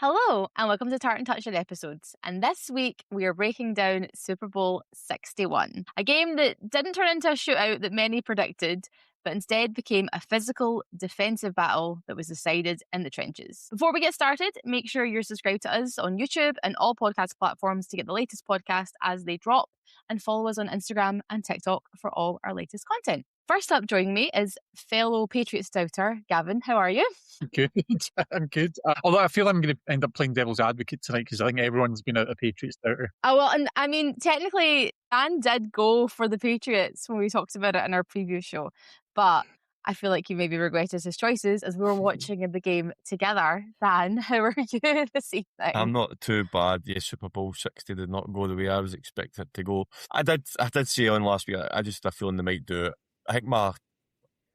Hello, and welcome to Tart and Touchdown episodes. And this week, we are breaking down Super Bowl 61, a game that didn't turn into a shootout that many predicted, but instead became a physical, defensive battle that was decided in the trenches. Before we get started, make sure you're subscribed to us on YouTube and all podcast platforms to get the latest podcast as they drop, and follow us on Instagram and TikTok for all our latest content. First up, joining me is fellow Patriots doubter, Gavin. How are you? Good. I'm good. Although I feel I'm going to end up playing devil's advocate tonight because I think everyone's been a Patriots doubter. Oh, well, and I mean, technically, Dan did go for the Patriots when we talked about it in our previous show, but I feel like he maybe regretted his choices as we were watching the game together. Dan, how are you this evening? I'm not too bad. Yeah, Super Bowl 60 did not go the way I was expecting it to go. I did say on last week, I just had a feeling they might do it. I think my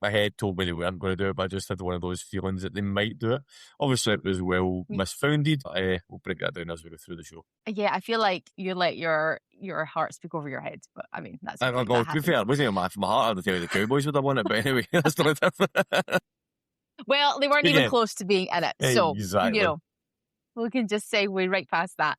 head told me they weren't going to do it, but I just had one of those feelings that they might do it. Obviously, it was well misfounded. We'll break that down as we go through the show. Yeah, I feel like you let your heart speak over your head, but I mean, that's... Well, to be fair, it wasn't my heart. I'd tell you the Cowboys would have won it, but anyway, that's not different. Well, they weren't even close to being in it, so, exactly. You know, we can just segue right past that.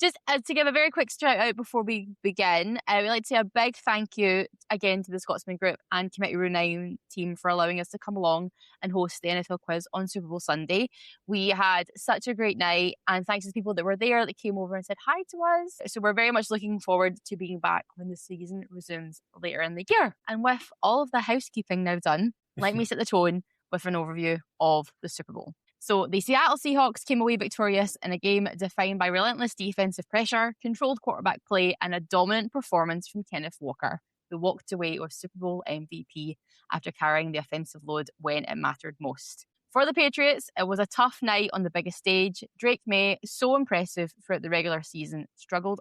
Just to give a very quick shout out before we begin, we'd like to say a big thank you again to the Scotsman Group and Committee Room 9 team for allowing us to come along and host the NFL quiz on Super Bowl Sunday. We had such a great night, and thanks to the people that were there that came over and said hi to us. So we're very much looking forward to being back when the season resumes later in the year. And with all of the housekeeping now done, let me set the tone with an overview of the Super Bowl. So the Seattle Seahawks came away victorious in a game defined by relentless defensive pressure, controlled quarterback play, and a dominant performance from Kenneth Walker, who walked away with Super Bowl MVP after carrying the offensive load when it mattered most. For the Patriots, it was a tough night on the biggest stage. Drake May, so impressive throughout the regular season, struggled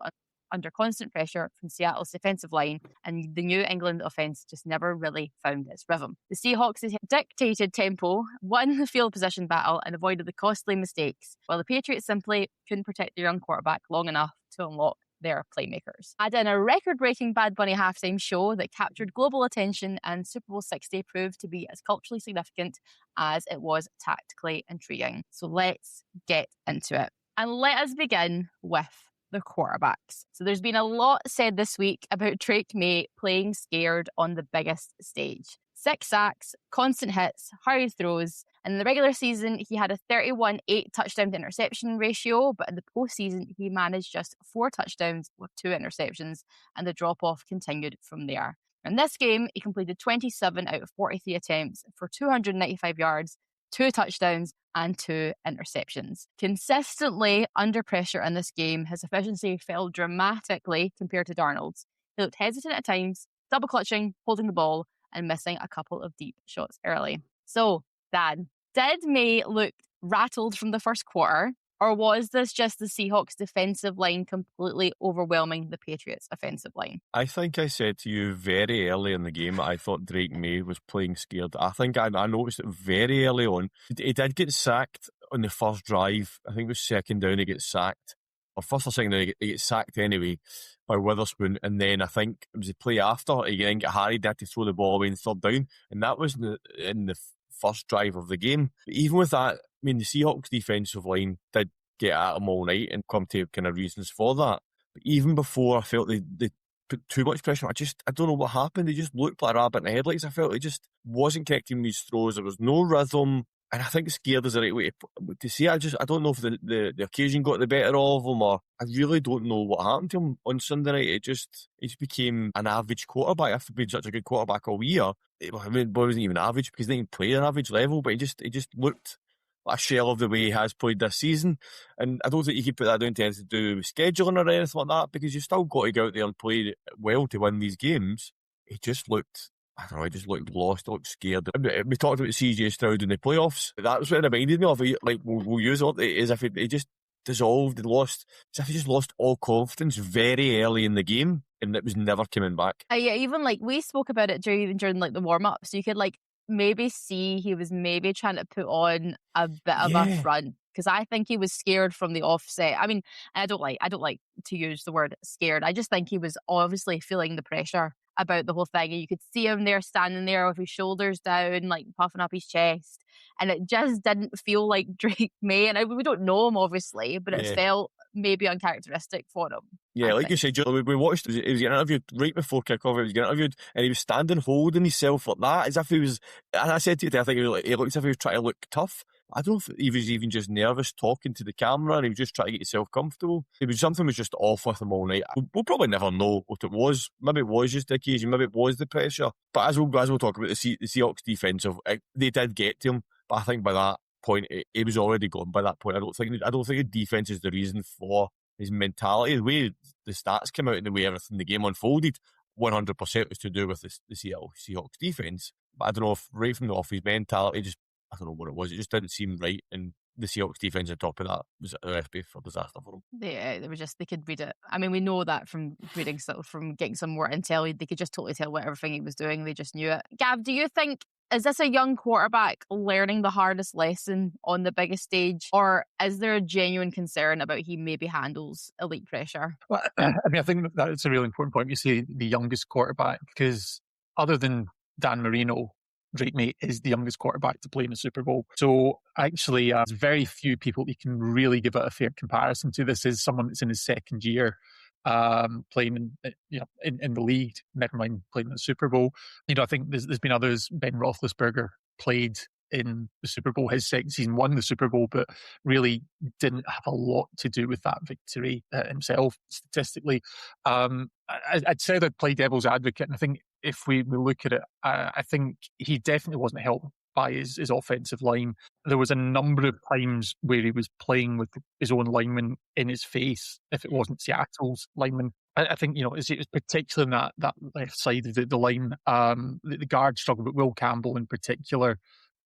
under constant pressure from Seattle's defensive line, and the New England offense just never really found its rhythm. The Seahawks dictated tempo, won the field position battle, and avoided the costly mistakes, while the Patriots simply couldn't protect their young quarterback long enough to unlock their playmakers. Add in a record-breaking Bad Bunny halftime show that captured global attention, and Super Bowl 60 proved to be as culturally significant as it was tactically intriguing. So let's get into it. And let us begin with the quarterbacks. So there's been a lot said this week about Drake May playing scared on the biggest stage. 6 sacks, constant hits, hurried throws. And in the regular season, he had a 31-8 touchdown to interception ratio, but in the postseason, he managed just 4 touchdowns with 2 interceptions, and the drop-off continued from there. In this game, he completed 27 out of 43 attempts for 295 yards, 2 touchdowns, and 2 interceptions. Consistently under pressure in this game, his efficiency fell dramatically compared to Darnold's. He looked hesitant at times, double clutching, holding the ball, and missing a couple of deep shots early. So, Dad, did May look rattled from the first quarter, or was this just the Seahawks defensive line completely overwhelming the Patriots offensive line? I think I said to you very early in the game that I thought Drake May was playing scared. I think I noticed it very early on. He did get sacked on the first drive. I think it was second down he gets sacked. Or first or second down he gets sacked anyway by Witherspoon. And then I think it was the play after he then got harried. They had to throw the ball away in third down. And that was in the first drive of the game. But even with that, I mean, the Seahawks defensive line did get at him all night and come to kind of reasons for that. But even before, I felt they put too much pressure. I don't know what happened. He just looked like a rabbit in the headlights. I felt he just wasn't connecting these throws. There was no rhythm. And I think scared is the right way to say it. I don't know if the occasion got the better of him, or I really don't know what happened to him on Sunday night. He just became an average quarterback after being such a good quarterback all year. I mean, boy, wasn't even average because he didn't even play at an average level, but he just looked like a shell of the way he has played this season. And I don't think you can put that down to anything to do with scheduling or anything like that, because you've still got to go out there and play well to win these games. He just looked, I don't know, he just looked lost, looked scared. We talked about CJ Stroud in the playoffs. That was what it reminded me of. Like, we'll use it as if he just dissolved and lost, as if he just lost all confidence very early in the game, and it was never coming back. Yeah, even like we spoke about it during like the warm-up, so you could like maybe see he was maybe trying to put on a bit of a front, because I think he was scared from the offset. I mean, I don't like to use the word scared. I just think he was obviously feeling the pressure about the whole thing, and you could see him there standing there with his shoulders down, like puffing up his chest, and it just didn't feel like Drake May. And we don't know him obviously, but it Yeah. felt maybe uncharacteristic for him. Yeah, I like think. you said, Joe, we watched, he was getting interviewed right before kickoff, he was getting interviewed, and he was standing holding himself like that, as if he was, and I said to you, I think he looked as if he was trying to look tough. I don't know if he was even just nervous talking to the camera and he was just trying to get himself comfortable. Something was just off with him all night. We'll probably never know what it was. Maybe it was just the occasion, maybe it was the pressure. But as we'll talk about the Seahawks defensive, they did get to him, but I think by that point, he was already gone by that point. I don't think the defence is the reason for his mentality. The way the stats came out and the way everything the game unfolded, 100% was to do with the Seattle Seahawks defence. But I don't know if right from the off, his mentality just, I don't know what it was. It just didn't seem right. And the Seahawks defence on top of that was a recipe for disaster for them. Yeah, they could read it. I mean, we know that from reading stuff, from getting some more intel, they could just totally tell what everything he was doing. They just knew it. Gav, do you think, is this a young quarterback learning the hardest lesson on the biggest stage, or is there a genuine concern about he maybe handles elite pressure? Well, I mean, I think that's a really important point. You say the youngest quarterback, because other than Dan Marino, Drake May is the youngest quarterback to play in the Super Bowl. So actually, there's very few people you can really give it a fair comparison to. This is someone that's in his second year playing in the league, never mind playing in the Super Bowl. I think there's been others. Ben Roethlisberger played in the Super Bowl. His second season, won the Super Bowl, but really didn't have a lot to do with that victory himself, statistically. I'd say I'd play devil's advocate, and I think if we look at it, I think he definitely wasn't helped by his offensive line. There was a number of times where he was playing with his own lineman in his face, if it wasn't Seattle's lineman. I think, it was particularly in that left side of the line, the guard struggle, but Will Campbell in particular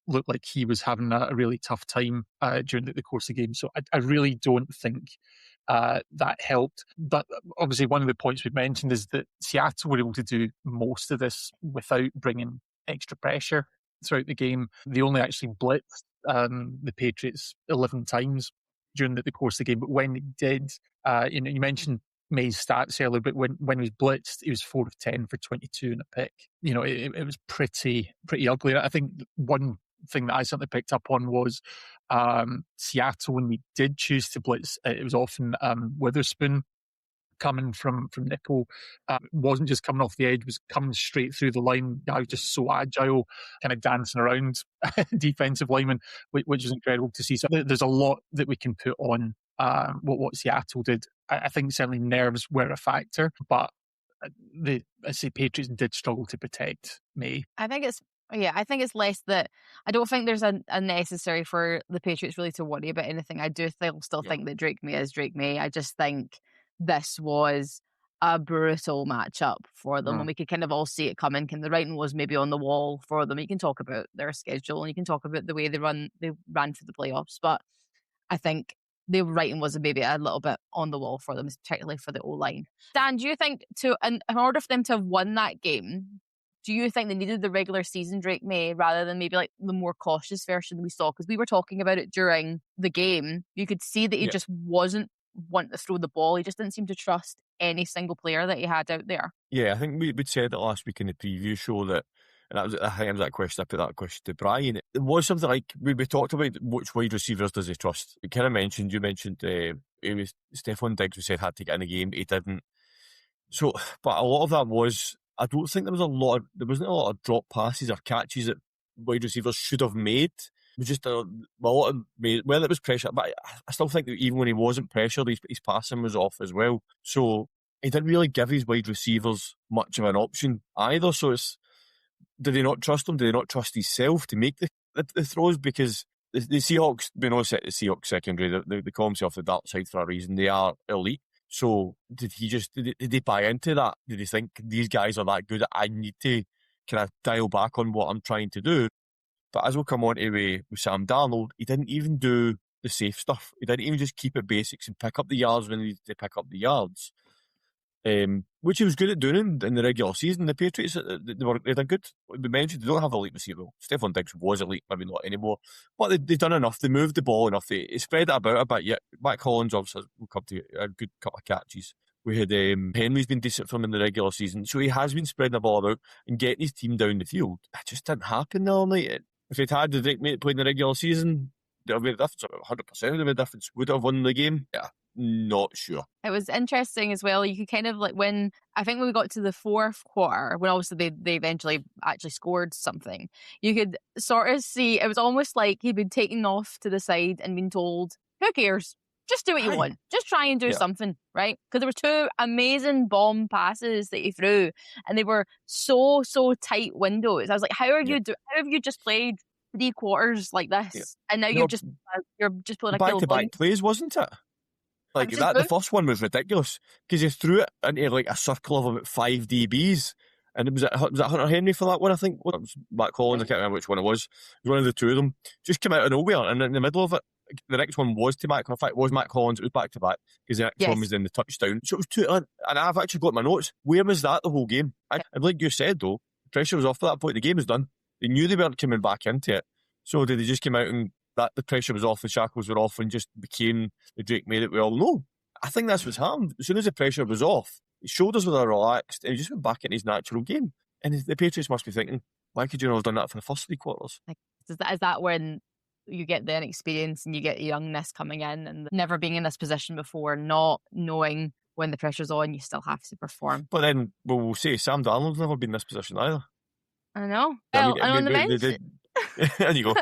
looked like he was having a really tough time during the course of the game. So I really don't think that helped. But obviously one of the points we've mentioned is that Seattle were able to do most of this without bringing extra pressure throughout the game. They only actually blitzed the Patriots 11 times during the course of the game. But when it did, you mentioned May's stats earlier, but when he was blitzed, he was 4 of 10 for 22 and a pick. It was pretty ugly. I think one thing that I certainly picked up on was Seattle, when we did choose to blitz, it was often Witherspoon coming from nickel. Wasn't just coming off the edge, was coming straight through the line. Guy was just so agile, kind of dancing around defensive linemen, which is incredible to see. So there's a lot that we can put on what Seattle did. I think certainly nerves were a factor, but the Patriots did struggle to protect May. I think it's less that I don't think there's a necessary for the Patriots really to worry about anything. I do still think that Drake May is Drake May. I just think this was a brutal matchup for them, and we could kind of all see it coming. And the writing was maybe on the wall for them. You can talk about their schedule and you can talk about the way they ran through the playoffs, but I think the writing was maybe a little bit on the wall for them, particularly for the O-line. Dan, do you think in order for them to have won that game, do you think they needed the regular season Drake May rather than maybe like the more cautious version we saw? Because we were talking about it during the game. You could see that he just wasn't wanting to throw the ball. He just didn't seem to trust any single player that he had out there. Yeah, I think we'd said it last week in the preview show that, and I think that question, I put that question to Brian. It was something like, we talked about which wide receivers does he trust. You mentioned it was Stephon Diggs, we said had to get in the game, he didn't. So, but a lot of that was, I don't think there wasn't a lot of drop passes or catches that wide receivers should have made. It was just a lot of, well, it was pressure, but I still think that even when he wasn't pressured, his passing was off as well. So he didn't really give his wide receivers much of an option either. So it's, did they not trust him? Did they not trust himself to make the throws? Because the Seahawks, we know the Seahawks secondary, they call themselves the dark side for a reason. They are elite. So did they buy into that? Did they think these guys are that good that I need to kind of dial back on what I'm trying to do? But as we'll come on to with Sam Darnold, he didn't even do the safe stuff. He didn't even just keep it basics and pick up the yards when he needed to pick up the yards. Which he was good at doing in the regular season. The Patriots, they did good. We mentioned they don't have elite receiver. Stephon Diggs was elite, maybe not anymore. But they've done enough. They moved the ball enough. They spread it about a bit. Yeah, Matt Collins obviously will come to a good couple of catches. We had Henry's been decent for him in the regular season, so he has been spreading the ball about and getting his team down the field. It just didn't happen the other night. If he'd had the Drake mate playing the regular season, there would have been a difference, about 100% would have been a difference. Would it have won the game? Yeah, not sure. It was interesting as well. You could kind of like when we got to the fourth quarter, when obviously they eventually actually scored something, you could sort of see it was almost like he'd been taken off to the side and been told, who cares? Just do what you want. Just try and do something, right? Because there were 2 amazing bomb passes that he threw, and they were so tight windows. I was like, how have you just played 3 quarters like this, and now you're just pulling a back-to-back plays, wasn't it? Like that, the first one was ridiculous because he threw it into like a circle of about 5 DBs, and was it Hunter Henry for that one? I think it was Matt Collins. I can't remember which one it was. It was one of the 2 of them. Just came out of nowhere, and in the middle of it, the next one was to Matt. In fact, it was Matt Collins. It was back to back because the next one was in the touchdown. So it was 2, and I've actually got my notes. Where was that the whole game? And like you said though, the pressure was off at that point. The game was done. They knew they weren't coming back into it. So did they just come out and that the pressure was off, the shackles were off, and just became the Drake May that we all know? I think that's what's happened. As soon as the pressure was off, his shoulders were relaxed, and he just went back into his natural game. And the Patriots must be thinking, why could you not have done that for the first 3 quarters? Like, is that when you get the inexperience and you get youngness coming in and never being in this position before, not knowing when the pressure's on, you still have to perform. But then we'll say Sam Darnold's never been in this position either. I know. Well, and on the mention... There you go.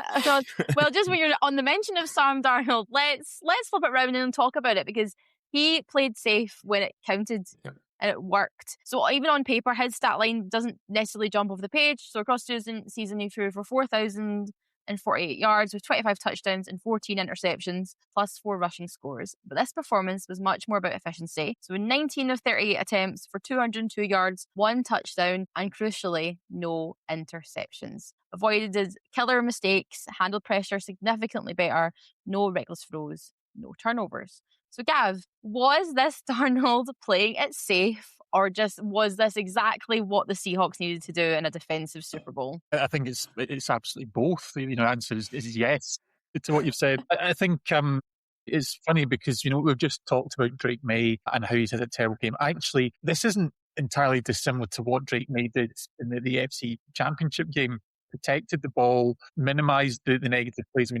Well, just when you're on the mention of Sam Darnold, let's flip it round and talk about it, because he played safe when it counted and it worked. So even on paper, his stat line doesn't necessarily jump off the page. So across the season, he threw for 4,048 yards with 25 touchdowns and 14 interceptions, plus 4 rushing scores. But this performance was much more about efficiency. So in 19 of 38 attempts for 202 yards, 1 touchdown, and crucially, no interceptions. Avoided killer mistakes, handled pressure significantly better, no reckless throws, no turnovers. So Gav, was this Darnold playing it safe, or just was this exactly what the Seahawks needed to do in a defensive Super Bowl? I think it's absolutely both. The answer is yes to what you've said. I think it's funny because we've just talked about Drake May and how he's had a terrible game. Actually, this isn't entirely dissimilar to what Drake May did in the AFC Championship game. Protected the ball, minimised the negative plays.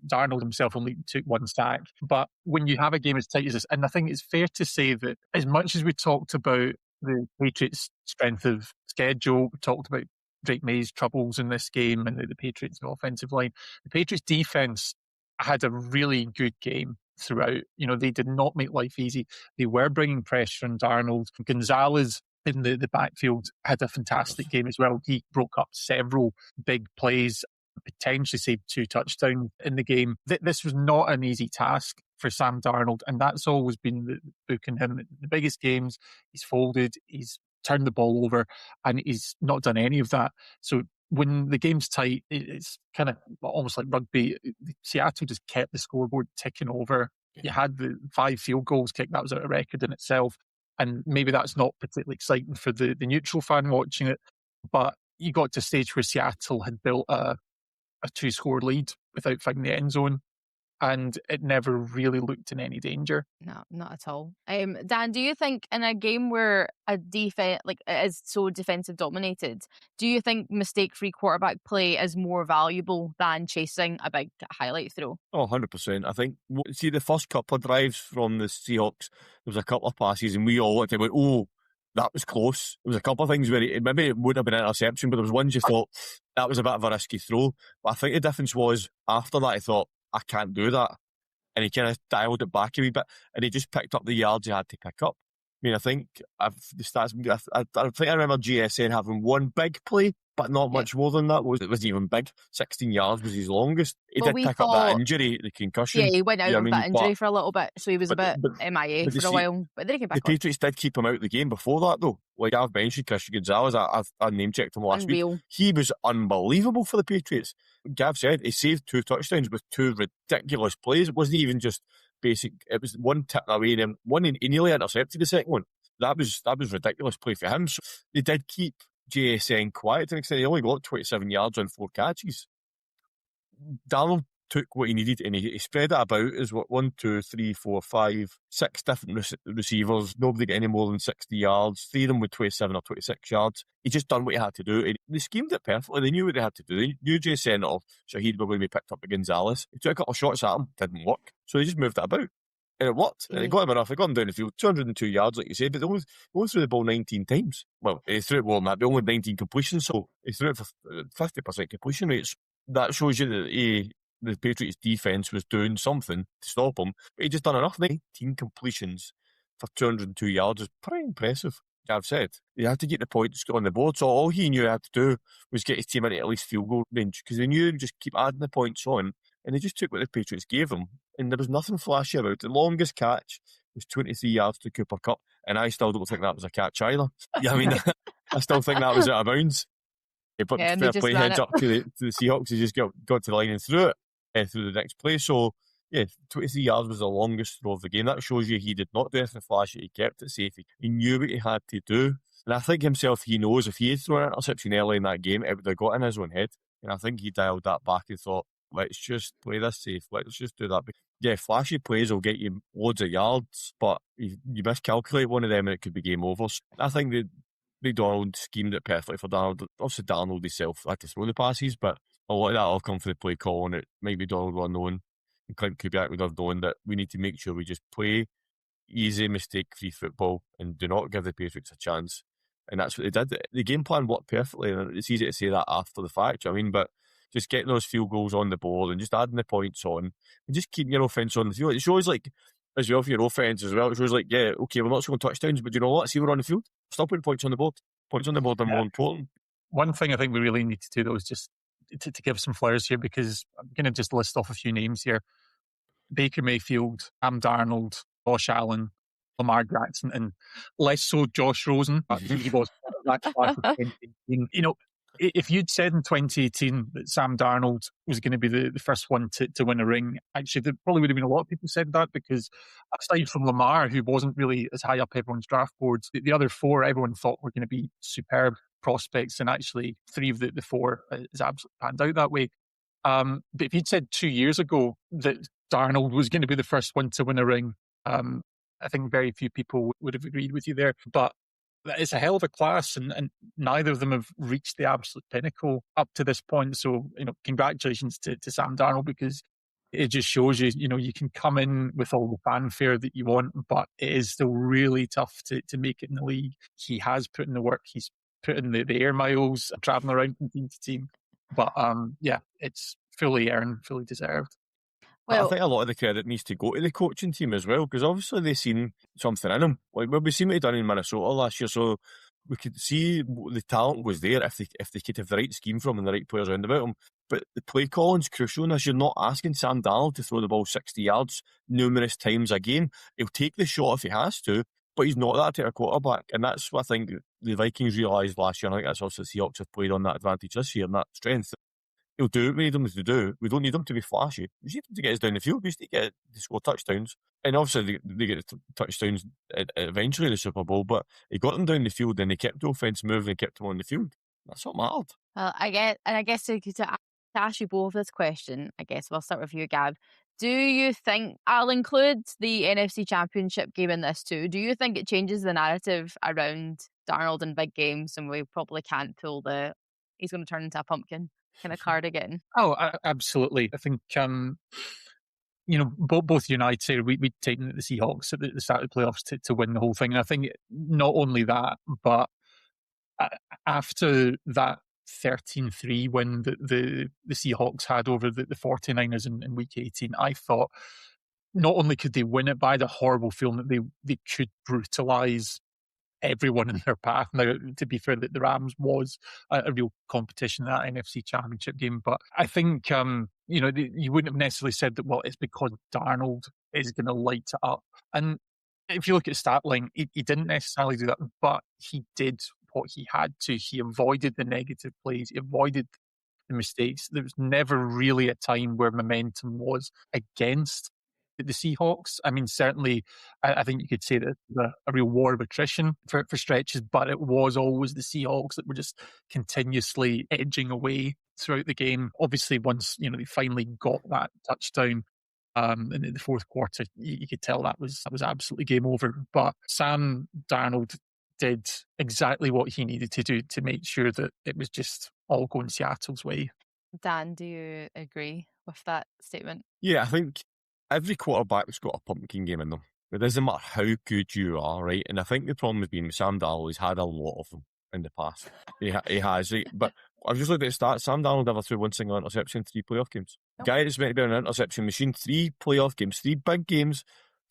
Darnold himself only took 1 sack. But when you have a game as tight as this, and I think it's fair to say that as much as we talked about the Patriots' strength of schedule, we talked about Drake May's troubles in this game and the Patriots' offensive line, the Patriots' defence had a really good game throughout. They did not make life easy. They were bringing pressure on Darnold. Gonzalez in the backfield had a fantastic game as well. He broke up several big plays, potentially saved 2 touchdowns in the game. This was not an easy task for Sam Darnold, and that's always been the book in him. The biggest games, he's folded, he's turned the ball over, and he's not done any of that. So when the game's tight, it's kind of almost like rugby. Seattle just kept the scoreboard ticking over. You had the 5 field goals kicked. That was a record in itself. And maybe that's not particularly exciting for the neutral fan watching it, but you got to a stage where Seattle had built a 2-score lead without finding the end zone, and it never really looked in any danger. No, not at all. Dan, do you think in a game where a defense is so defensive dominated, do you think mistake-free quarterback play is more valuable than chasing a big highlight throw? Oh, 100%. I think, see, the first couple of drives from the Seahawks, there was a couple of passes and we all looked at it and went, oh, that was close. There was a couple of things where maybe it would have been an interception, but there was ones you thought that was a bit of a risky throw. But I think the difference was after that, I thought, I can't do that. And he kind of dialed it back a wee bit and he just picked up the yards he had to pick up. I mean, I think I think I remember GSN having 1 big play, but not much more than that. It wasn't even big. 16 yards was his longest. He did pick up that injury, the concussion. Yeah, he went out with that injury for a little bit, so he was a bit MIA for a while. But then he came back. The Patriots did keep him out of the game before that, though. Like I've mentioned, Christian Gonzalez, I name-checked him last week. He was unbelievable for the Patriots. Gav said he saved 2 touchdowns with 2 ridiculous plays. It wasn't even just basic. It was 1 tip away and one he nearly intercepted the second one. That was ridiculous play for him. So they did keep JSN quiet to an extent. He only got 27 yards on 4 catches. Darnold took what he needed and he spread it about as what 1, 2, 3, 4, 5, 6 different receivers. Nobody got any more than 60 yards. 3 of them with 27 or 26 yards. He just done what he had to do. And they schemed it perfectly. They knew what they had to do. They knew Jay Senator, Shaheed were going to be picked up by Gonzalez. He took a couple of shots at him, didn't work. So he just moved it about. And it worked. And it got him enough. It got him down the field. 202 yards, like you said, but they only threw the ball 19 times. Well, he threw it more than that, but only 19 completions. So he threw it for 50% completion rates. That shows you that the Patriots defence was doing something to stop him. But he just done enough. 19 completions for 202 yards is pretty impressive. I've said he had to get the points on the board. So all he knew he had to do was get his team into at least field goal range because they knew he'd just keep adding the points on. And they just took what the Patriots gave them. And there was nothing flashy about it. The longest catch was 23 yards to Cooper Kupp. And I still don't think that was a catch either. Yeah, I mean, I still think that was out of bounds. But fair play, heads up to the Seahawks. He just got to the line and threw it through the next play. So, yeah, 23 yards was the longest throw of the game. That shows you he did not do anything flashy. He kept it safe. He knew what he had to do. And I think himself, he knows if he had thrown an interception early in that game, it would have got in his own head. And I think he dialed that back and thought, let's just play this safe. Let's just do that. Yeah, flashy plays will get you loads of yards, but you miscalculate one of them and it could be game over. So I think the Darnold schemed it perfectly for Darnold. Obviously, Darnold himself had to throw the passes, but a lot of that will come from the play call, and it might be Darnold would have known, and Clint Kubiak would have known that we need to make sure we just play easy, mistake-free football and do not give the Patriots a chance. And that's what they did. The game plan worked perfectly, and it's easy to say that after the fact, I mean, but just getting those field goals on the board and just adding the points on and just keeping your offence on the field. It shows, like, as well for your offence as well, it shows, like, yeah, okay, we're not scoring touchdowns, but you know what? See, we're on the field. Still putting points on the board. Points on the board are more important. One thing I think we really need to do, though, is just to give some flowers here, because I'm going to just list off a few names here. Baker Mayfield, Sam Darnold, Josh Allen, Lamar Jackson, and less so Josh Rosen. He was that class of 2018. You know, if you'd said in 2018 that Sam Darnold was going to be the first one to win a ring, actually, there probably would have been a lot of people said that, because aside from Lamar, who wasn't really as high up everyone's draft boards, the other four everyone thought were going to be superb prospects, and actually 3 of the 4 is absolutely panned out that way. But if you'd said 2 years ago that Darnold was going to be the first one to win a ring, I think very few people would have agreed with you there. But it's a hell of a class, and neither of them have reached the absolute pinnacle up to this point. So, you know, congratulations to Sam Darnold, because it just shows you, you know, you can come in with all the fanfare that you want, but it is still really tough to make it in the league. He has put in the work. He's put in the air miles, traveling around from team to team. But yeah, it's fully earned, fully deserved. Well, I think a lot of the credit needs to go to the coaching team as well, because obviously they've seen something in him. Like, well, we seen what he done in Minnesota last year, so we could see the talent was there if they could have the right scheme from and the right players around about him. But the play calling's crucial in this. You're not asking Sam Darnold to throw the ball 60 yards numerous times a game. He'll take the shot if he has to, but he's not that type of quarterback. And that's what I think the Vikings realised last year. And I think that's also the Seahawks have played on that advantage this year and that strength. He'll do what we need him to do. We don't need him to be flashy. We just need him to get us down the field. We just need to get to score touchdowns. And obviously they get the touchdowns eventually in the Super Bowl, but he got them down the field and he kept the offence moving and kept them on the field. That's what mattered. Well, I guess to ask you both this question, I guess we'll start with you, Gab. Do you think, I'll include the NFC Championship game in this too, do you think it changes the narrative around Darnold in big games, and we probably can't pull the he's going to turn into a pumpkin kind of card again? Oh, absolutely. I think, you know, both you and I say we'd taken the Seahawks at the start of the playoffs to win the whole thing. And I think not only that, but after that 13-3 win that the Seahawks had over the 49ers in week 18, I thought not only could they win it, but I had a horrible feeling that they could brutalise everyone in their path. Now, to be fair, the Rams was a real competition in that NFC Championship game, but I think, you know, you wouldn't have necessarily said that, well, it's because Darnold is going to light it up. And if you look at stat line, he didn't necessarily do that, but he did what he had to. He avoided the negative plays. He avoided the mistakes. There was never really a time where momentum was against the Seahawks. I mean, certainly, I think you could say that a real war of attrition for stretches, but it was always the Seahawks that were just continuously edging away throughout the game. Obviously, once they finally got that touchdown in the fourth quarter, you could tell that was absolutely game over. But Sam Darnold did exactly what he needed to do to make sure that it was just all going Seattle's way. Dan, do you agree with that statement? Yeah, I think every quarterback's got a pumpkin game in them. It doesn't matter how good you are, right? And I think the problem has been with Sam Darnold, he's had a lot of them in the past. He has, right? But I've just looked at the stats. Sam Darnold never threw one single interception in 3 playoff games. Nope. Guy that's meant to be an interception machine, 3 playoff games, 3 big games,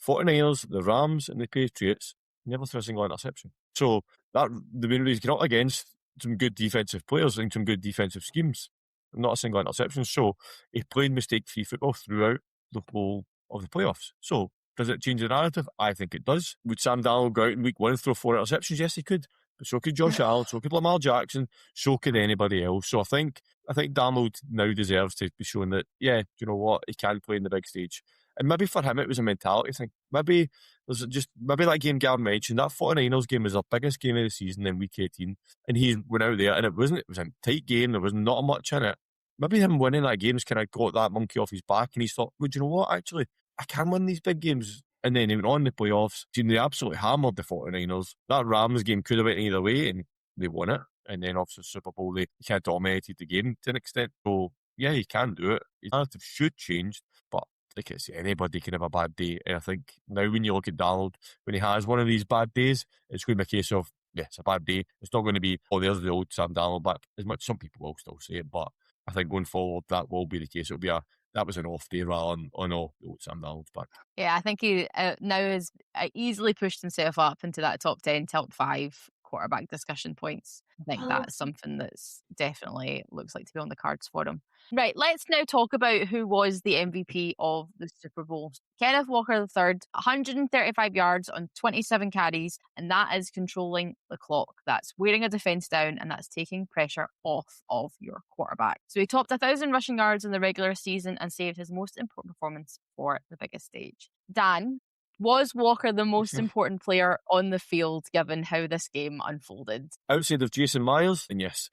49ers, the Rams, and the Patriots, never threw a single interception. So the main reason he's got against some good defensive players and some good defensive schemes, not a single interception. So he played mistake-free football throughout the whole of the playoffs. So does it change the narrative? I think it does. Would Sam Darnold go out in week 1 and throw 4 interceptions? Yes, he could. But so could Josh Allen, so could Lamar Jackson, so could anybody else. So I think Darnold now deserves to be shown that, yeah, do you know what, he can play in the big stage. And maybe for him it was a mentality thing. Maybe that game Gavin mentioned, that 49ers game was our biggest game of the season in week 18. And he went out there and it was a tight game, there was not much in it. Maybe him winning that game's kind of got that monkey off his back and he's thought, well, do you know what, actually, I can win these big games. And then he went on the playoffs, they absolutely hammered the 49ers. That Rams game could have went either way and they won it. And then obviously Super Bowl, they kind of dominated the game to an extent. So yeah, he can do it. His narrative should change, but like I say, anybody can have a bad day. And I think now when you look at Darnold, when he has one of these bad days, it's going to be a case of, yeah, it's a bad day. It's not going to be, oh, there's the old Sam Darnold back. As much some people will still say it, but I think going forward, that will be the case. It'll be that was an off day rather than, oh no, the old Sam Darnold's back. Yeah, I think he now has easily pushed himself up into that top 10, top 5 quarterback discussion points. I think that's something that's definitely looks like to be on the cards for him. Right, let's now talk about who was the MVP of the Super Bowl. Kenneth Walker III, 135 yards on 27 carries, and that is controlling the clock. That's wearing a defense down, and that's taking pressure off of your quarterback. So he topped 1,000 rushing yards in the regular season and saved his most important performance for the biggest stage. Dan, was Walker the most important player on the field given how this game unfolded? Outside of Jason Myers, and yes.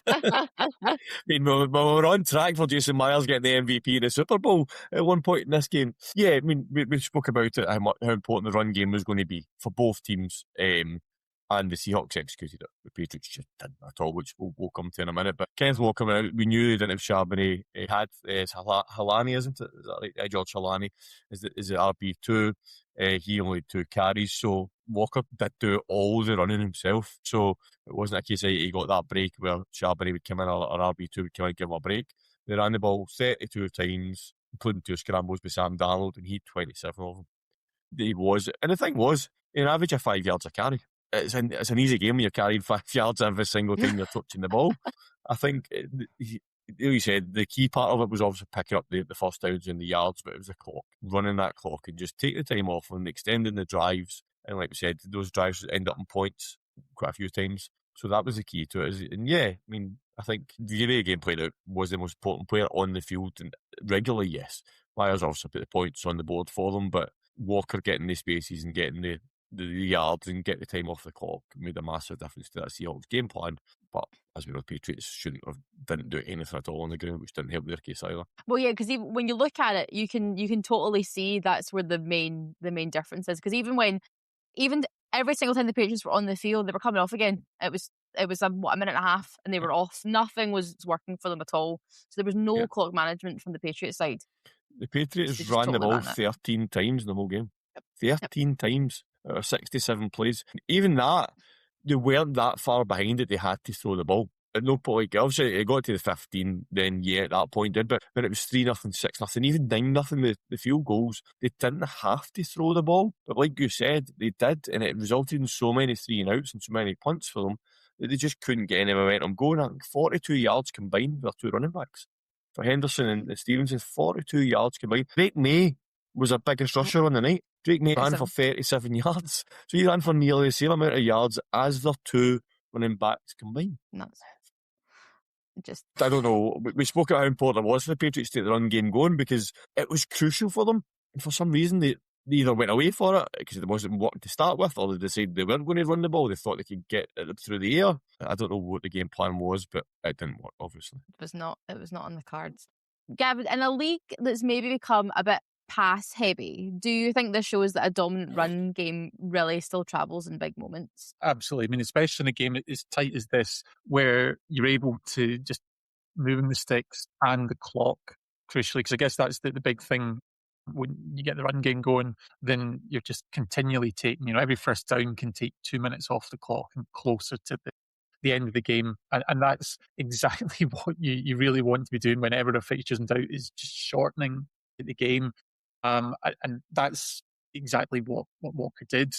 I mean, we were on track for Jason Myers getting the MVP in the Super Bowl at one point in this game. Yeah, I mean, we spoke about it, how important the run game was going to be for both teams. And the Seahawks executed it. The Patriots just didn't at all, which we'll come to in a minute. But Kenneth Walker coming out, we knew they didn't have Charbonnet. He had Halani, isn't it? Is that right? George Halani is the RB2. He only had 2 carries, so Walker did do all the running himself. So it wasn't a case of he got that break where Charbonnet would come in or RB2 would come in and give him a break. They ran the ball 32 times, including 2 scrambles with Sam Darnold, and he had 27 of them. He was, and the thing was, an average of 5 yards a carry. It's an easy game when you're carrying 5 yards every single time you're touching the ball. I think, he said, the key part of it was obviously picking up the first downs and the yards, but it was the clock, running that clock and just take the time off and extending the drives. And like we said, those drives end up in points quite a few times. So that was the key to it. And yeah, I mean, I think the way the game played out was the most important player on the field. And regularly, yes, Myers obviously put the points on the board for them, but Walker getting the spaces and getting the yards and get the time off the clock made a massive difference to that Seahawks game plan. But as we know, the Patriots didn't do anything at all on the ground, which didn't help their case either. Well, yeah, because when you look at it, you can totally see that's where the main difference is. Because even every single time the Patriots were on the field, they were coming off again. It was a minute and a half, and they were off. Nothing was working for them at all. So there was no clock management from the Patriots side. The Patriots ran the ball 13 times in the whole game. 13 times. 67 plays. Even that, they weren't that far behind that they had to throw the ball. At no point, obviously, it got to the 15, then yeah, at that point did, but when it was 3-0, 6-0, even 9-0, the field goals, they didn't have to throw the ball. But like you said, they did, and it resulted in so many 3-and-outs and so many punts for them that they just couldn't get any momentum going. I think 42 yards combined with their 2 running backs. For Henderson and Stevenson, 42 yards combined. Drake May was our biggest rusher on the night. Drake May ran for 37 yards. So he ran for nearly the same amount of yards as their 2 running backs combined. Nuts. I don't know. We spoke about how important it was for the Patriots to get the run game going because it was crucial for them. And for some reason, they either went away for it because it wasn't working to start with, or they decided they weren't going to run the ball. They thought they could get it through the air. I don't know what the game plan was, but it didn't work, obviously. It was not on the cards. Gavin, in a league that's maybe become a bit pass heavy, do you think this shows that a dominant run game really still travels in big moments? Absolutely. I mean, especially in a game as tight as this, where you're able to just moving the sticks and the clock, crucially, because I guess that's the big thing. When you get the run game going, then you're just continually taking, every first down can take 2 minutes off the clock and closer to the end of the game. And that's exactly what you really want to be doing whenever a fixture's in doubt, is just shortening the game. And that's exactly what Walker did.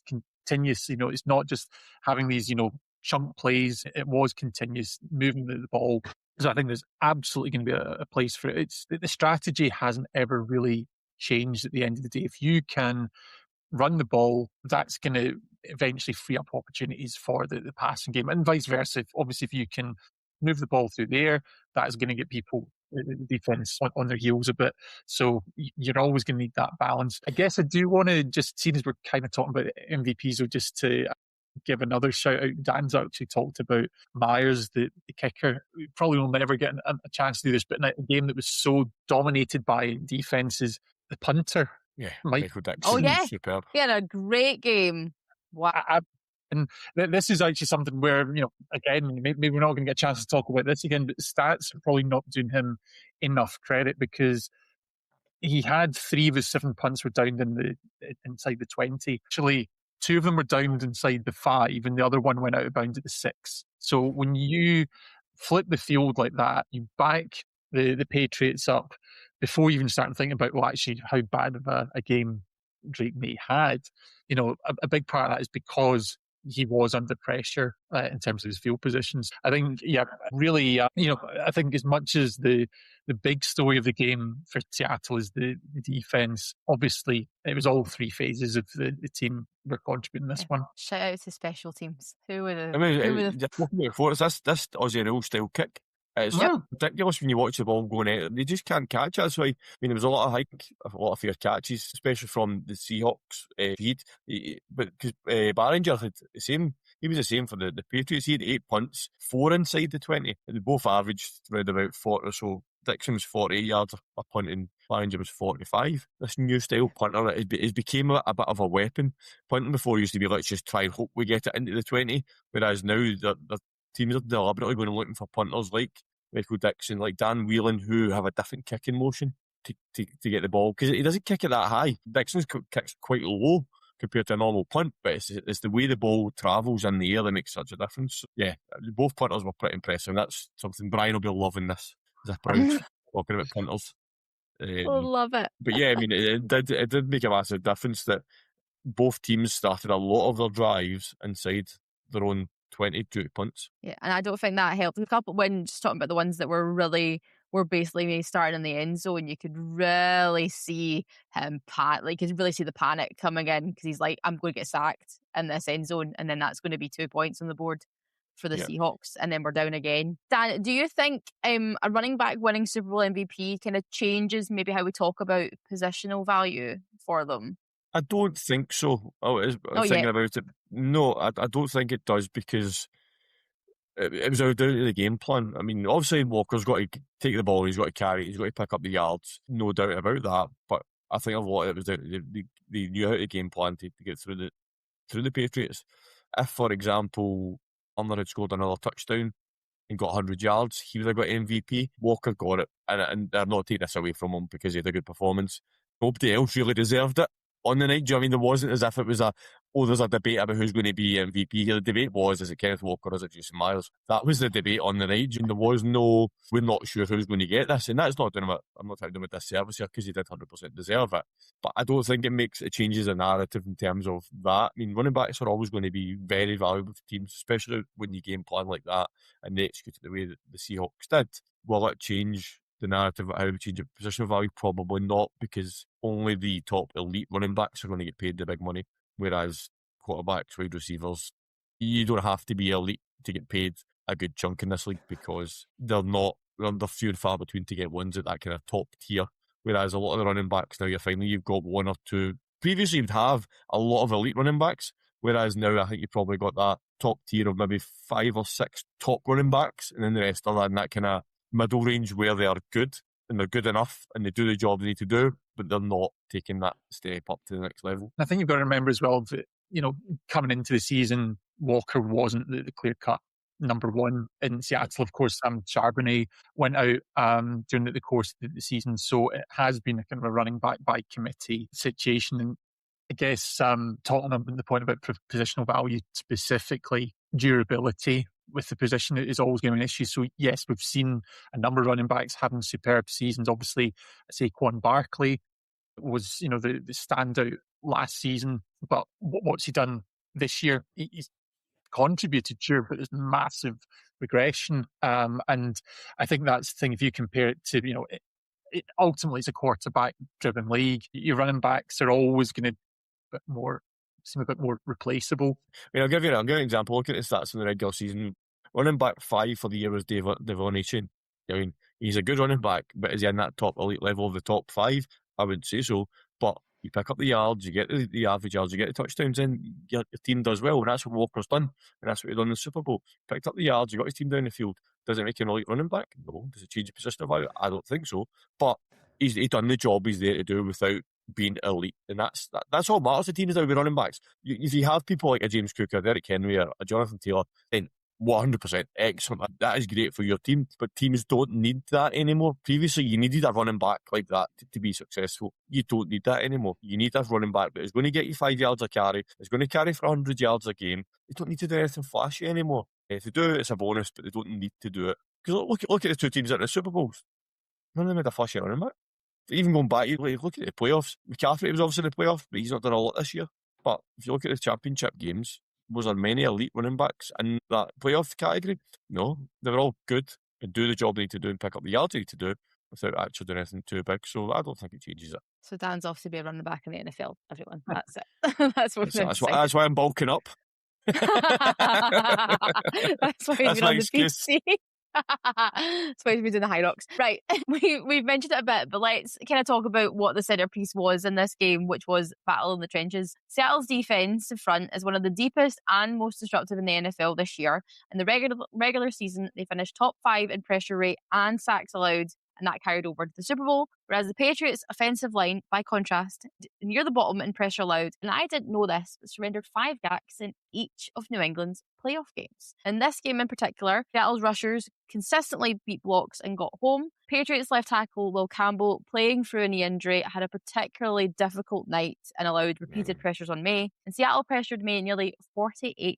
Continuous, it's not just having these, chunk plays. It was continuous, moving the ball. So I think there's absolutely going to be a place for it. It's the strategy hasn't ever really changed at the end of the day. If you can run the ball, that's going to eventually free up opportunities for the passing game, and vice versa. Obviously, if you can move the ball through the air, that is going to get people, the defense, on their heels a bit. So you're always going to need that balance. I guess I do want to just, seeing as we're kind of talking about MVPs, or just to give another shout out. Dan's actually talked about Myers, the kicker. We probably will never get a chance to do this, but in a game that was so dominated by defenses, the punter, Michael Dixon. Oh yeah, superb. He had a great game. Wow. And this is actually something where, again, maybe we're not going to get a chance to talk about this again, but stats are probably not doing him enough credit, because he had 3 of his 7 punts were downed inside the 20. Actually, 2 of them were downed inside the 5, and the other one went out of bounds at the 6. So when you flip the field like that, you back the Patriots up before you even start thinking about, well, actually, how bad of a game Drake May had. A big part of that is because he was under pressure in terms of his field positions. I think, really, I think as much as the big story of the game for Seattle is the defense, obviously it was all 3 phases of the team were contributing this one. Shout out to special teams. Who would have? Before it's this Aussie rule style kick. It's ridiculous when you watch the ball going out. They just can't catch it. That's why, there was a lot of fair catches, especially from the Seahawks feed. But because Barringer had the same, he was the same for the Patriots. He had 8 punts, 4 inside the 20. They both averaged around about 40 or so. Dixon was 48 yards a punt, and Barringer was 45. This new style punter, it became a bit of a weapon. Punting before used to be, let's just try and hope we get it into the 20, whereas now the teams are deliberately going and looking for punters like Michael Dixon, like Dan Whelan, who have a different kicking motion to get the ball, because he doesn't kick it that high. Dixon's kicks quite low compared to a normal punt, but it's the way the ball travels in the air that makes such a difference. Yeah, both punters were pretty impressive. That's something Brian will be loving this. He's proud talking about punters. I love it. But yeah, it did make a massive difference that both teams started a lot of their drives inside their own 22 punts. Yeah, and I don't think that helped. A couple, when just talking about the ones that were basically maybe starting in the end zone, you could really see him you could really see the panic coming in, because he's like, I'm going to get sacked in this end zone, and then that's going to be 2 points on the board for the Seahawks, and then we're down again. Dan, do you think a running back winning Super Bowl MVP kind of changes maybe how we talk about positional value for them? I don't think so. Thinking about it, no, I don't think it does, because it was down to the game plan. Obviously Walker's got to take the ball, he's got to carry it, he's got to pick up the yards, no doubt about that. But I think a lot of it was down to they knew how to game plan to get through the Patriots. If, for example, Arnold had scored another touchdown and got 100 yards, he would have got MVP. Walker got it, and they're not taking this away from him because he had a good performance. Nobody else really deserved it on the night. Do you know what I mean? There wasn't as if it was there's a debate about who's going to be MVP here. The debate was, is it Kenneth Walker or is it Jason Myers? That was the debate on the night. And there was no, we're not sure who's going to get this. And that's not doing it, I'm not trying to do it with this service here, because he did 100% deserve it. But I don't think it changes the narrative in terms of that. Running backs are always going to be very valuable for teams, especially when you game plan like that and they execute it the way that the Seahawks did. Will it change the narrative of how we change a positional value? Probably not, because only the top elite running backs are going to get paid the big money, whereas quarterbacks, wide receivers, you don't have to be elite to get paid a good chunk in this league, because they're few and far between to get ones at that kind of top tier. Whereas a lot of the running backs now, you've got 1 or 2 Previously, you'd have a lot of elite running backs, whereas now I think you've probably got that top tier of maybe 5 or 6 top running backs, and then the rest are in that kind of middle range where they are good and they're good enough and they do the job they need to do, but they're not taking that step up to the next level. I think you've got to remember as well that, coming into the season, Walker wasn't the clear-cut number one in Seattle. Of course, Charbonnet went out during the course of the season, so it has been a kind of a running back by committee situation. And I guess talking about the point about positional value, specifically durability with the position is always going to be an issue. So yes, we've seen a number of running backs having superb seasons. Obviously, Saquon Barkley was, the standout last season, but what's he done this year? He's contributed, sure, but there's massive regression. And I think that's the thing. If you compare it to, it ultimately is a quarterback-driven league. Your running backs are always going to seem a bit more replaceable. I'll give you an example. Look at the stats in the regular season. Running back 5 for the year was Devon Achane. He's a good running back, but is he in that top elite level of the top 5? I wouldn't say so. But you pick up the yards, you get the average yards, you get the touchdowns in, your team does well, and that's what Walker's done, and that's what he done in the Super Bowl. Picked up the yards, you got his team down the field. Does it make him an elite running back? No. Does it change the position of value? I don't think so. But he's done the job he's there to do without being elite, and that's all matters to teams now with running backs. If you have people like a James Cook, a Derrick Henry, or a Jonathan Taylor, then 100% excellent. That is great for your team, but teams don't need that anymore. Previously, you needed a running back like that to be successful. You don't need that anymore. You need a running back that is going to get you 5 yards a carry, is going to carry for 100 yards a game. They don't need to do anything flashy anymore. If they do, it's a bonus, but they don't need to do it. Because look at the two teams that are in the Super Bowls. None of them had a flashy running back. Even going back, look at the playoffs. McCaffrey was obviously in the playoffs, but he's not done a lot this year. But if you look at the championship games, was there many elite running backs in that playoff category? No, they were all good and do the job they need to do and pick up the yards they need to do without actually doing anything too big. So I don't think it changes it. So Dan's off to be a running back in the NFL, everyone. That's it. That's why I'm bulking up. That's why he's been on the PC. That's why he's been doing the high rocks. Right, we've mentioned it a bit, but let's kind of talk about what the centrepiece was in this game, which was battle in the trenches. Seattle's defensive front is one of the deepest and most disruptive in the NFL this year. In the regular season, they finished top 5 in pressure rate and sacks allowed, and that carried over to the Super Bowl. Whereas the Patriots' offensive line, by contrast, near the bottom in pressure allowed, and I didn't know this, but surrendered 5 GACs in each of New England's playoff games. In this game in particular, Seattle's rushers consistently beat blocks and got home. Patriots left tackle Will Campbell, playing through a knee injury, had a particularly difficult night and allowed repeated pressures on May. And Seattle pressured May nearly 48%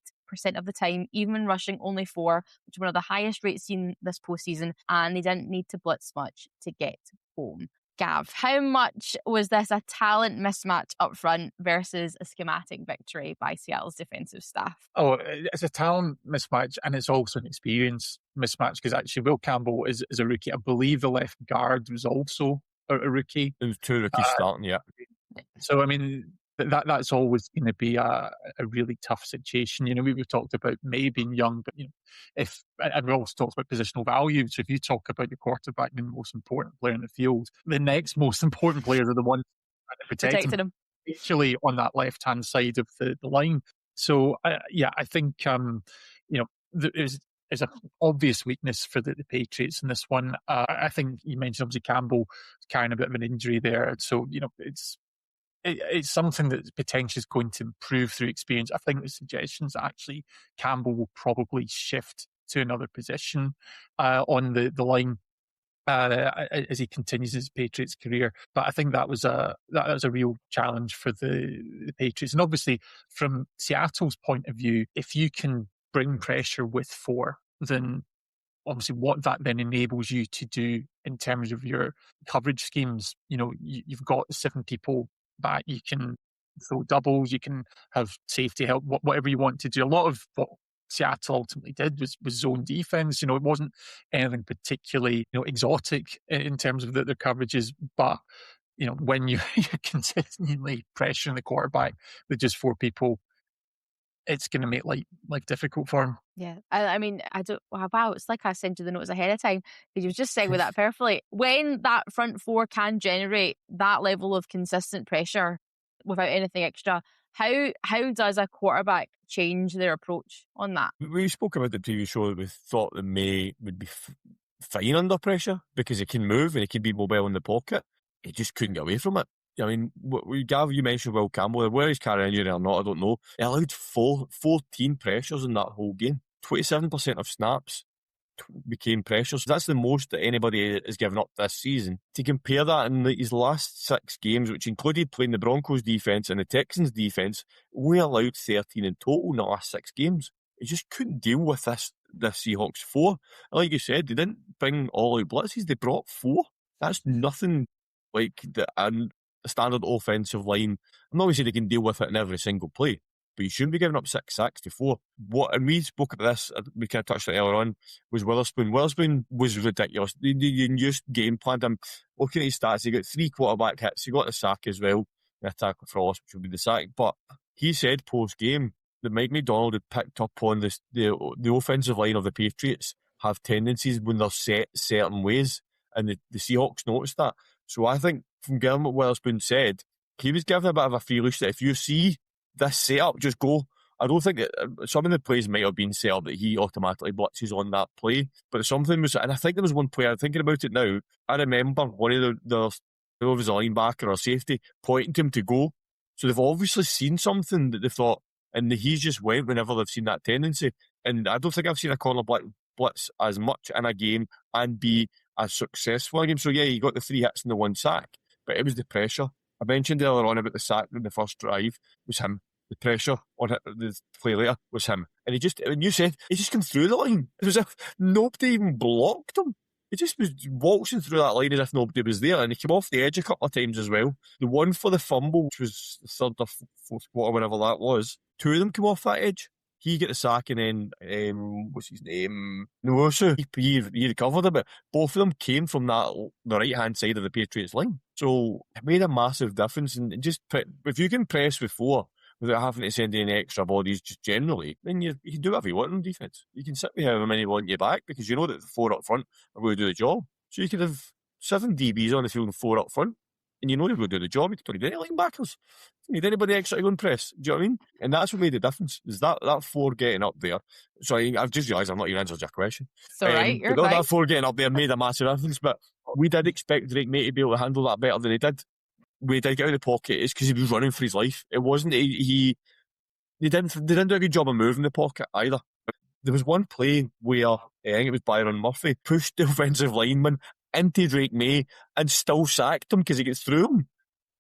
of the time, even when rushing only 4, which is one of the highest rates seen this postseason, and they didn't need to blitz much to get home. Gav, how much was this a talent mismatch up front versus a schematic victory by Seattle's defensive staff? Oh, it's a talent mismatch, and it's also an experience mismatch, because actually Will Campbell is a rookie. I believe the left guard was also a rookie. There was 2 rookies starting, yeah. So, I mean, that's always going to be a really tough situation. We've talked about May being young, but and we also talked about positional value. So if you talk about your quarterback being the most important player in the field, the next most important players are the ones protecting him, especially on that left-hand side of the line. So I think there's an obvious weakness for the Patriots in this one. I think you mentioned obviously Campbell carrying a bit of an injury there, so it's something that potentially is going to improve through experience. I think the suggestions that actually Campbell will probably shift to another position on the line as he continues his Patriots career. But I think that was a real challenge for the Patriots. And obviously, from Seattle's point of view, if you can bring pressure with 4, then obviously what that then enables you to do in terms of your coverage schemes, you've got 7 people back, you can throw doubles, you can have safety help, whatever you want to do. A lot of what Seattle ultimately did was zone defense. It wasn't anything particularly exotic in terms of their coverages, but when you're consistently pressuring the quarterback with just 4 people, it's going to make life difficult for him. Yeah, I mean, I don't. Wow, it's like I sent you the notes ahead of time because you just segued that perfectly. When that front 4 can generate that level of consistent pressure, without anything extra. How does a quarterback change their approach on that? We spoke about the previous show that we thought that May would be fine under pressure because he can move and he can be mobile in the pocket. He just couldn't get away from it. I mean, Gav, you mentioned Will Campbell. Where he's carrying injury or not, I don't know. He allowed 14 pressures in that whole game. 27% of snaps became pressures. That's the most that anybody has given up this season. To compare that in his last 6 games, which included playing the Broncos defence and the Texans defence, we allowed 13 in total in the last 6 games. He just couldn't deal with this Seahawks 4. And like you said, they didn't bring all out blitzes, they brought 4. That's nothing like a standard offensive line. I'm not going to say they can deal with it in every single play, but you shouldn't be giving up 6 sacks to 4. And we spoke about this, we kind of touched on it earlier on, was Witherspoon. Witherspoon was ridiculous. You just game planned him. Looking at his stats, he got 3 quarterback hits. He got the sack as well, the tackle for loss, which would be the sack. But he said post-game that Mike McDonald had picked up on this, the offensive line of the Patriots have tendencies when they're set certain ways, and the Seahawks noticed that. So I think from getting what Witherspoon said, he was given a bit of a free loose that if you see this setup, just go. I don't think some of the plays might have been set up that he automatically blitzes on that play, but something was, and I think there was one player, thinking about it now, I remember one of the it was a linebacker or safety pointing to him to go. So they've obviously seen something that they thought, and he's just went whenever they've seen that tendency. And I don't think I've seen a corner blitz as much in a game and be as successful in a game. So yeah, he got the 3 hits and the 1 sack, but it was the pressure. I mentioned earlier on about the sack in the first drive was him. The pressure on it, the play later was him. And he just, when you said, he just came through the line. It was as if nobody even blocked him. He just was waltzing through that line as if nobody was there. And he came off the edge a couple of times as well. The one for the fumble, which was the third or fourth quarter, whenever that was, 2 of them came off that edge. He got the sack and then, what's his name? Nuosu. He recovered a bit. Both of them came from the right-hand side of the Patriots line. So it made a massive difference. And just if you can press with 4 without having to send any extra bodies just generally, then you can do whatever you want in defence. You can sit with however many want you back because you know that the 4 up front are going to do the job. So you could have 7 DBs on the field and 4 up front, and you know they're going to do the job. You don't need any linebackers. You don't need anybody extra to go and press. Do you know what I mean? And that's what made the difference, is that 4 getting up there. Sorry, I've just realised I've not even answered your question. It's all right, you're fine. That 4 getting up there made a massive difference, but we did expect Drake May to be able to handle that better than he did. We did get out of the pocket. It's because he was running for his life. It wasn't they didn't do a good job of moving the pocket either. There was one play where I think it was Byron Murphy pushed the offensive lineman into Drake May and still sacked him because he gets through him.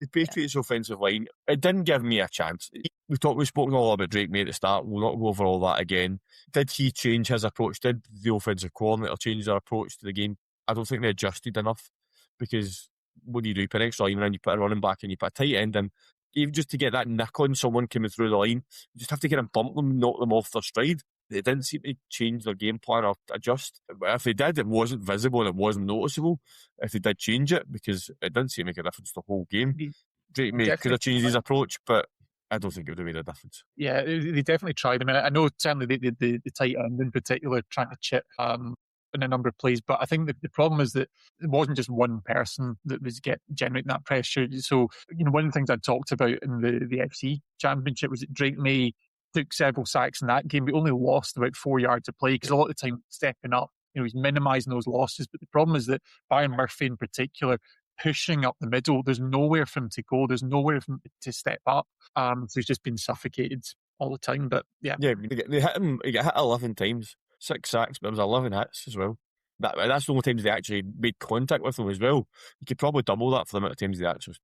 The Patriots offensive line, it didn't give me a chance. We spoke all about Drake May at the start. We'll not go over all that again. Did he change his approach? Did the offensive coordinator change their approach to the game? I don't think they adjusted enough, because what do? You put an extra lineman in, you put a running back in, you put a tight end in. Even just to get that nick on someone coming through the line, you just have to get them, bump them, knock them off their stride. They didn't seem to change their game plan or adjust. If they did, it wasn't visible and it wasn't noticeable. If they did change it, because it didn't seem to make a difference the whole game. Drake May could have changed his approach, but I don't think it would have made a difference. Yeah, they definitely tried. I mean, I know certainly the tight end in particular trying to chip in a number of plays, but I think the problem is that it wasn't just one person that was generating that pressure. So, one of the things I talked about in the FC Championship was that Drake May took several sacks in that game, but only lost about 4 yards of play, because a lot of the time stepping up, he's minimising those losses. But the problem is that Byron Murphy in particular, pushing up the middle, there's nowhere for him to go, there's nowhere for him to step up. So he's just been suffocated all the time. But yeah, they hit him. He got hit 11 times, 6 sacks, but it was 11 hits as well. That's the only times they actually made contact with him as well. You could probably double that for the amount of times they actually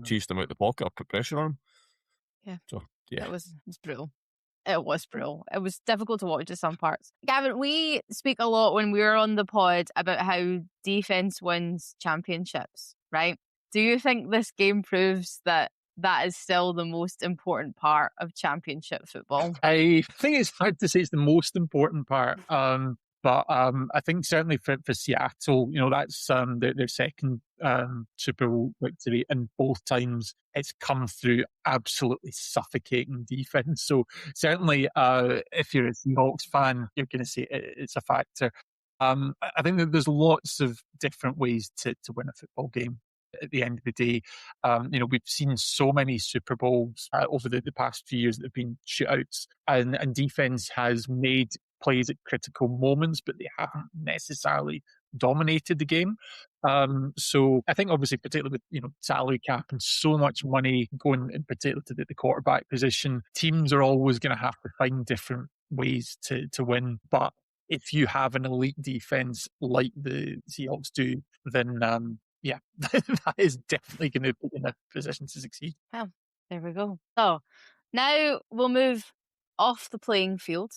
chased him out the pocket or put pressure on him. Yeah. So yeah, it was brutal. It was brutal. It was difficult to watch at some parts. Gavin, we speak a lot when we're on the pod about how defense wins championships, right? Do you think this game proves that is still the most important part of championship football? I think it's hard to say it's the most important part. But I think certainly for Seattle, that's their second Super Bowl victory, and both times it's come through absolutely suffocating defense. So certainly, if you're a Seahawks fan, you're going to say it's a factor. I think that there's lots of different ways to win a football game. at the end of the day. We've seen so many Super Bowls over the past few years that have been shootouts, and defense has made plays at critical moments, but they haven't necessarily dominated the game. So I think obviously, particularly with salary cap and so much money going in particular to the quarterback position, teams are always going to have to find different ways to win. But if you have an elite defense like the Seahawks do, then that is definitely going to put you in a position to succeed. Well, there we go. So now we'll move off the playing field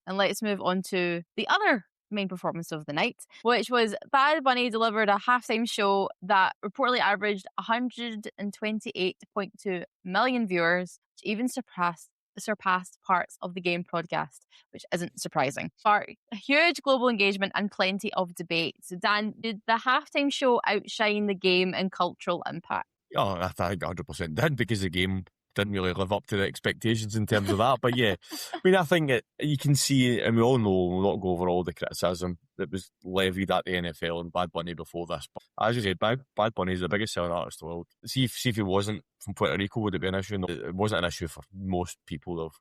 and let's move on to the other main performance of the night, which was Bad Bunny delivered a halftime show that reportedly averaged 128.2 million viewers, which even surpassed parts of the game broadcast, which isn't surprising. For huge global engagement and plenty of debate. So Dan, did the halftime show outshine the game in cultural impact? Oh, I think 100% did, because the game didn't really live up to the expectations in terms of that. But yeah, I mean, I think you can see, and we all know, we'll not go over all the criticism that was levied at the NFL and Bad Bunny before this. But as you said, Bad Bunny is the biggest selling artist in the world. See if he wasn't from Puerto Rico, would it be an issue? No, it wasn't an issue for most people of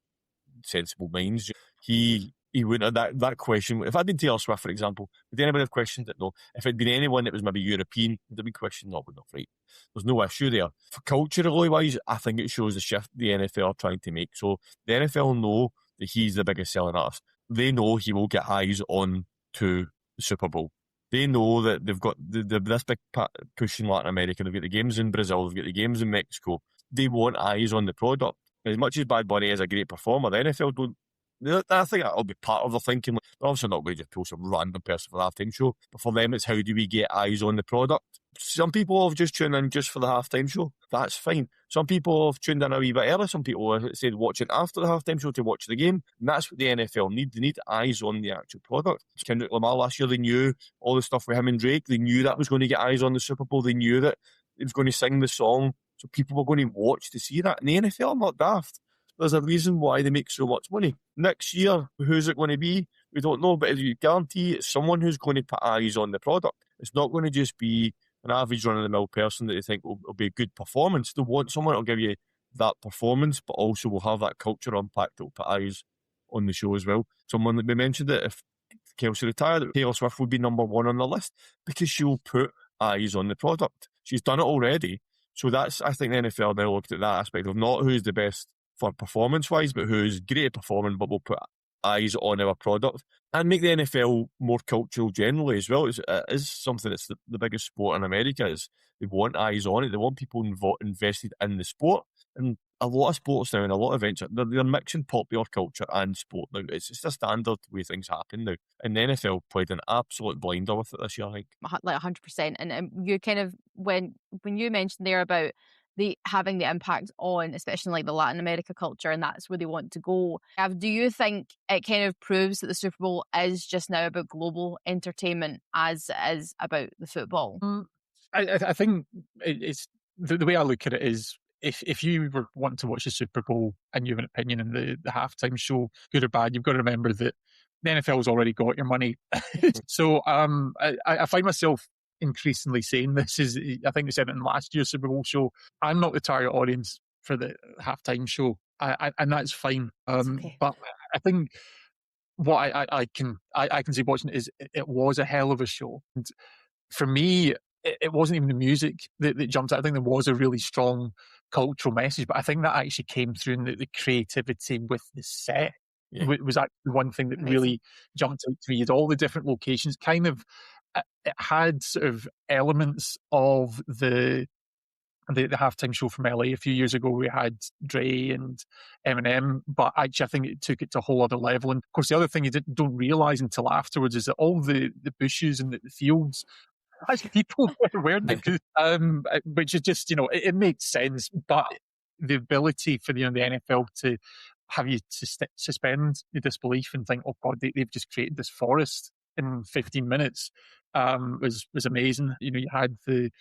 sensible minds. He wouldn't have that question. If I'd been Taylor Swift, for example, would anybody have questioned it? No. If it'd been anyone that was maybe European, would it be questioned? No, would not. Right. There's no issue there. For culturally wise, I think it shows the shift the NFL are trying to make. So the NFL know that he's the biggest selling artist. They know he will get eyes on to the Super Bowl. They know that they've got this big push in Latin America. They've got the games in Brazil. They've got the games in Mexico. They want eyes on the product. As much as Bad Bunny is a great performer, the NFL don't. I think that'll be part of their thinking. They're obviously not going to just pull some random person for the halftime show, but for them, it's how do we get eyes on the product? Some people have just tuned in just for the halftime show. That's fine. Some people have tuned in a wee bit early. Some people have said watching after the halftime show to watch the game. And that's what the NFL need. They need eyes on the actual product. Kendrick Lamar last year, they knew all the stuff with him and Drake. They knew that was going to get eyes on the Super Bowl. They knew that he was going to sing the song. So people were going to watch to see that. And the NFL are not daft. There's a reason why they make so much money. Next year, who's it going to be? We don't know, but you guarantee it's someone who's going to put eyes on the product. It's not going to just be an average run-of-the-mill person that they think will be a good performance. They want someone that will give you that performance, but also will have that cultural impact that will put eyes on the show as well. Someone that we mentioned that if Kelsey retired, Taylor Swift would be number one on the list because she'll put eyes on the product. She's done it already. So that's, I think the NFL now looked at that aspect of not who's the best for performance-wise, but who's great at performing, but will put eyes on our product and make the NFL more cultural generally as well. It is something that's the biggest sport in America. Is they want eyes on it. They want people invested in the sport. And a lot of sports now and a lot of events, they're mixing popular culture and sport now. It's just a standard way things happen now. And the NFL played an absolute blinder with it this year, I think. Like 100%. And you kind of, when you mentioned there about having the impact on, especially like the Latin America culture, and that's where they want to go. Do you think it kind of proves that the Super Bowl is just now about global entertainment as it is about the football? I think it's the way I look at it is if you were wanting to watch the Super Bowl and you have an opinion in the halftime show, good or bad, you've got to remember that the NFL's already got your money. So I find myself increasingly saying this is, I think we said it in last year's Super Bowl show, I'm not the target audience for the halftime show, and that's fine. Okay. But I think what I can see watching it is it was a hell of a show. And for me, it wasn't even the music that jumped out. I think there was a really strong cultural message, but I think that actually came through in the creativity with the set. Yeah. Was actually one thing that really jumped out to me. Is all the different locations kind of, it had sort of elements of the halftime show from LA a few years ago. We had Dre and Eminem, but actually I think it took it to a whole other level. And of course, the other thing you don't realize until afterwards is that all the bushes and the fields, actually people weren't they? Which is just, it makes sense. But the ability for the NFL to have you to suspend your disbelief and think, oh God, they've just created this forest in 15 minutes was amazing. You had the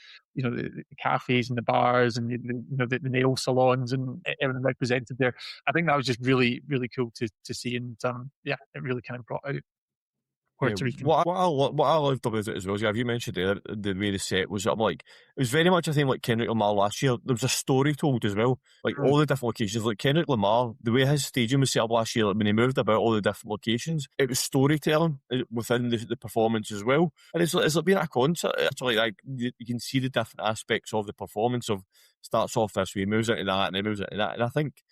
cafes and the bars and the nail salons and everything represented there. I think that was just really, really cool to see, and it really kind of brought out Puerto Rican. What I loved about it as well, have you mentioned there the way the set was? I'm like, it was very much a thing like Kendrick Lamar last year. There was a story told as well, like all the different locations. Like Kendrick Lamar, the way his stadium was set up last year, like when he moved about all the different locations, it was storytelling within the performance as well. And it's like being at a concert. It's like you can see the different aspects of the performance. Of starts off this way, moves into that, and then moves into that. And I think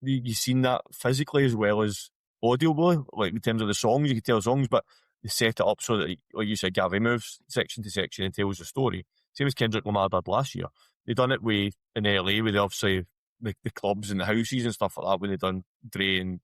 you've seen that physically as well as audibly, like in terms of the songs, you can tell the songs, but they set it up so that, like you said, Gavi moves section to section and tells the story. Same as Kendrick Lamar did last year. They done it in LA with obviously the clubs and the houses and stuff like that when they done Dre and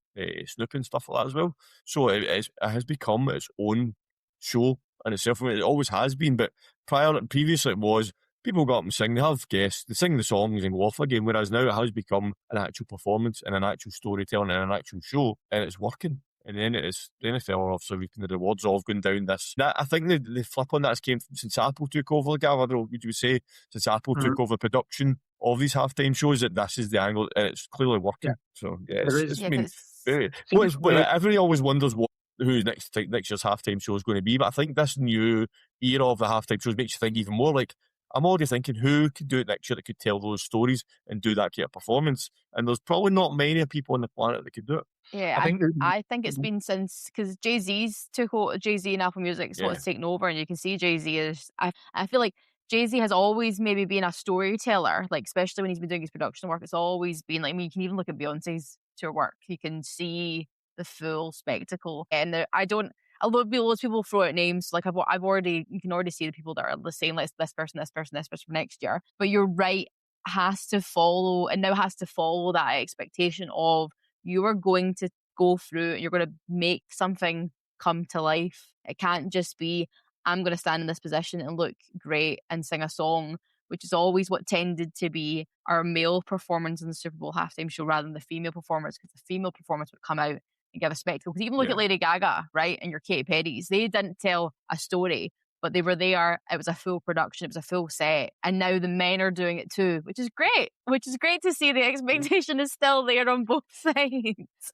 Snoop and stuff like that as well. So it has become its own show in itself. I mean, it always has been, but previously it was people go up and sing, they have guests, they sing the songs and go off again, whereas now it has become an actual performance and an actual storytelling and an actual show, and it's working. And then it is the NFL, obviously, reaping the rewards of going down this. I think the flip on that has came since Apple took over, Gav. I don't know, would you say, since Apple took over production of these halftime shows, that this is the angle, and it's clearly working. Yeah. So, yeah, everybody always wonders who next year's halftime show is going to be, but I think this new era of the halftime shows makes you think even more. Like, I'm already thinking who could do it next year that could tell those stories and do that kind of performance, and there's probably not many people on the planet that could do it. Yeah, I think it's been since, because Jay-Z and Apple Music's what's taken over, and you can see Jay-Z is, I feel like Jay-Z has always maybe been a storyteller, like especially when he's been doing his production work. It's always been like, I mean, you can even look at Beyonce's tour work. You can see the full spectacle, and a lot of people throw out names. Like you can already see the people that are the same, like this person for next year. But you're right, has to follow that expectation of you are going to go through and you're going to make something come to life. It can't just be, I'm going to stand in this position and look great and sing a song, which is always what tended to be our male performance in the Super Bowl halftime show rather than the female performance, because the female performance would come out and give a spectacle. Because even look at Lady Gaga, right, and your Katy Perry's, they didn't tell a story, but they were there. It was a full production. It was a full set. And now the men are doing it too, which is great. Which is great to see the expectation is still there on both sides.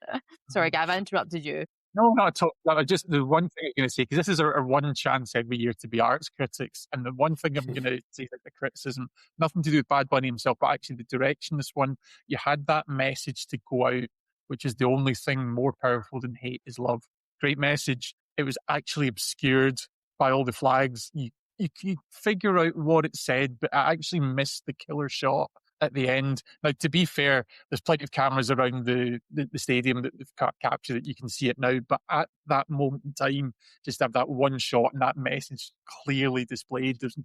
Sorry, Gav, I interrupted you. No, not at all. Just the one thing I'm going to say, because this is our one chance every year to be arts critics, and the one thing I'm going to say, like the criticism, nothing to do with Bad Bunny himself, but actually the direction this one, you had that message to go out, which is the only thing more powerful than hate is love. Great message. It was actually obscured by all the flags. You figure out what it said, but I actually missed the killer shot at the end. Now, to be fair, there's plenty of cameras around the stadium that they've captured it. You can see it now, but at that moment in time, just have that one shot and that message clearly displayed. There's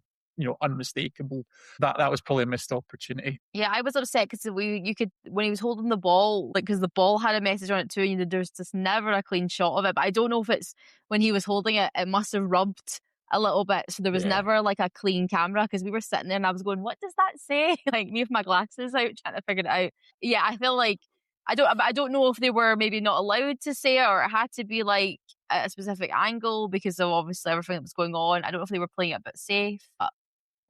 unmistakable. That was probably a missed opportunity. Yeah, I was upset because you could, when he was holding the ball, like, because the ball had a message on it too, and there's just never a clean shot of it. But I don't know if it's when he was holding it, it must have rubbed a little bit, so there was never like a clean camera, because we were sitting there and I was going, what does that say? Like, me with my glasses out trying to figure it out. Yeah, I feel like I don't know if they were maybe not allowed to say it, or it had to be like at a specific angle because of obviously everything that was going on. I don't know if they were playing it a bit safe, but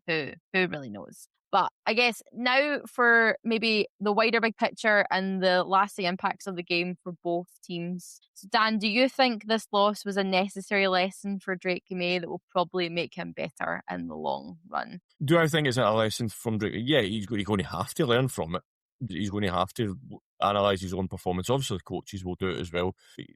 who really knows. But I guess now for maybe the wider big picture and the lasting impacts of the game for both teams. So Dan, do you think this loss was a necessary lesson for Drake May that will probably make him better in the long run? Do I think it's a lesson from Drake? Yeah, he's going to have to learn from it. He's going to have to analyse his own performance. Obviously, the coaches will do it as well.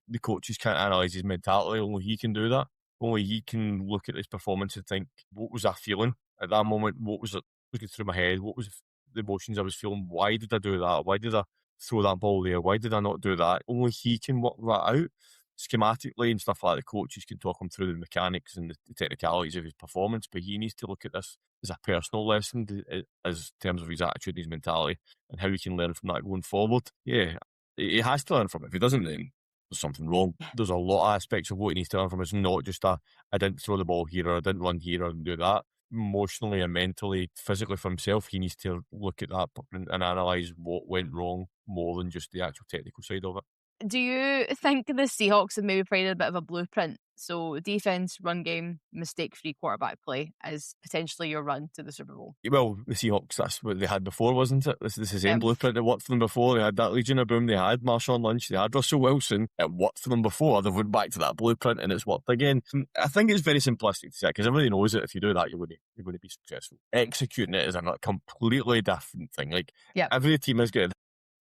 The coaches can't analyse his mentality. Only he can do that. Only he can look at his performance and think, what was I feeling at that moment? What was it looking through my head? What was the emotions I was feeling? Why did I do that? Why did I throw that ball there? Why did I not do that? Only he can work that out schematically and stuff like that. The coaches can talk him through the mechanics and the technicalities of his performance, but he needs to look at this as a personal lesson, as in terms of his attitude and his mentality and how he can learn from that going forward. Yeah, he has to learn from it. If he doesn't, then there's something wrong. There's a lot of aspects of what he needs to learn from. It's not just I didn't throw the ball here, or I didn't run here, or do that. Emotionally and mentally, physically for himself, he needs to look at that and analyse what went wrong more than just the actual technical side of it. Do you think the Seahawks have maybe provided a bit of a blueprint So defense, run game, mistake-free quarterback play is potentially your run to the Super Bowl. Well, the Seahawks, that's what they had before, wasn't it? This is the same blueprint that worked for them before. They had that Legion of Boom, they had Marshawn Lynch, they had Russell Wilson. It worked for them before. They've went back to that blueprint and it's worked again. I think it's very simplistic to say, because everybody knows that if you do that, you're going to be successful. Executing it is a completely different thing. Like, every team has got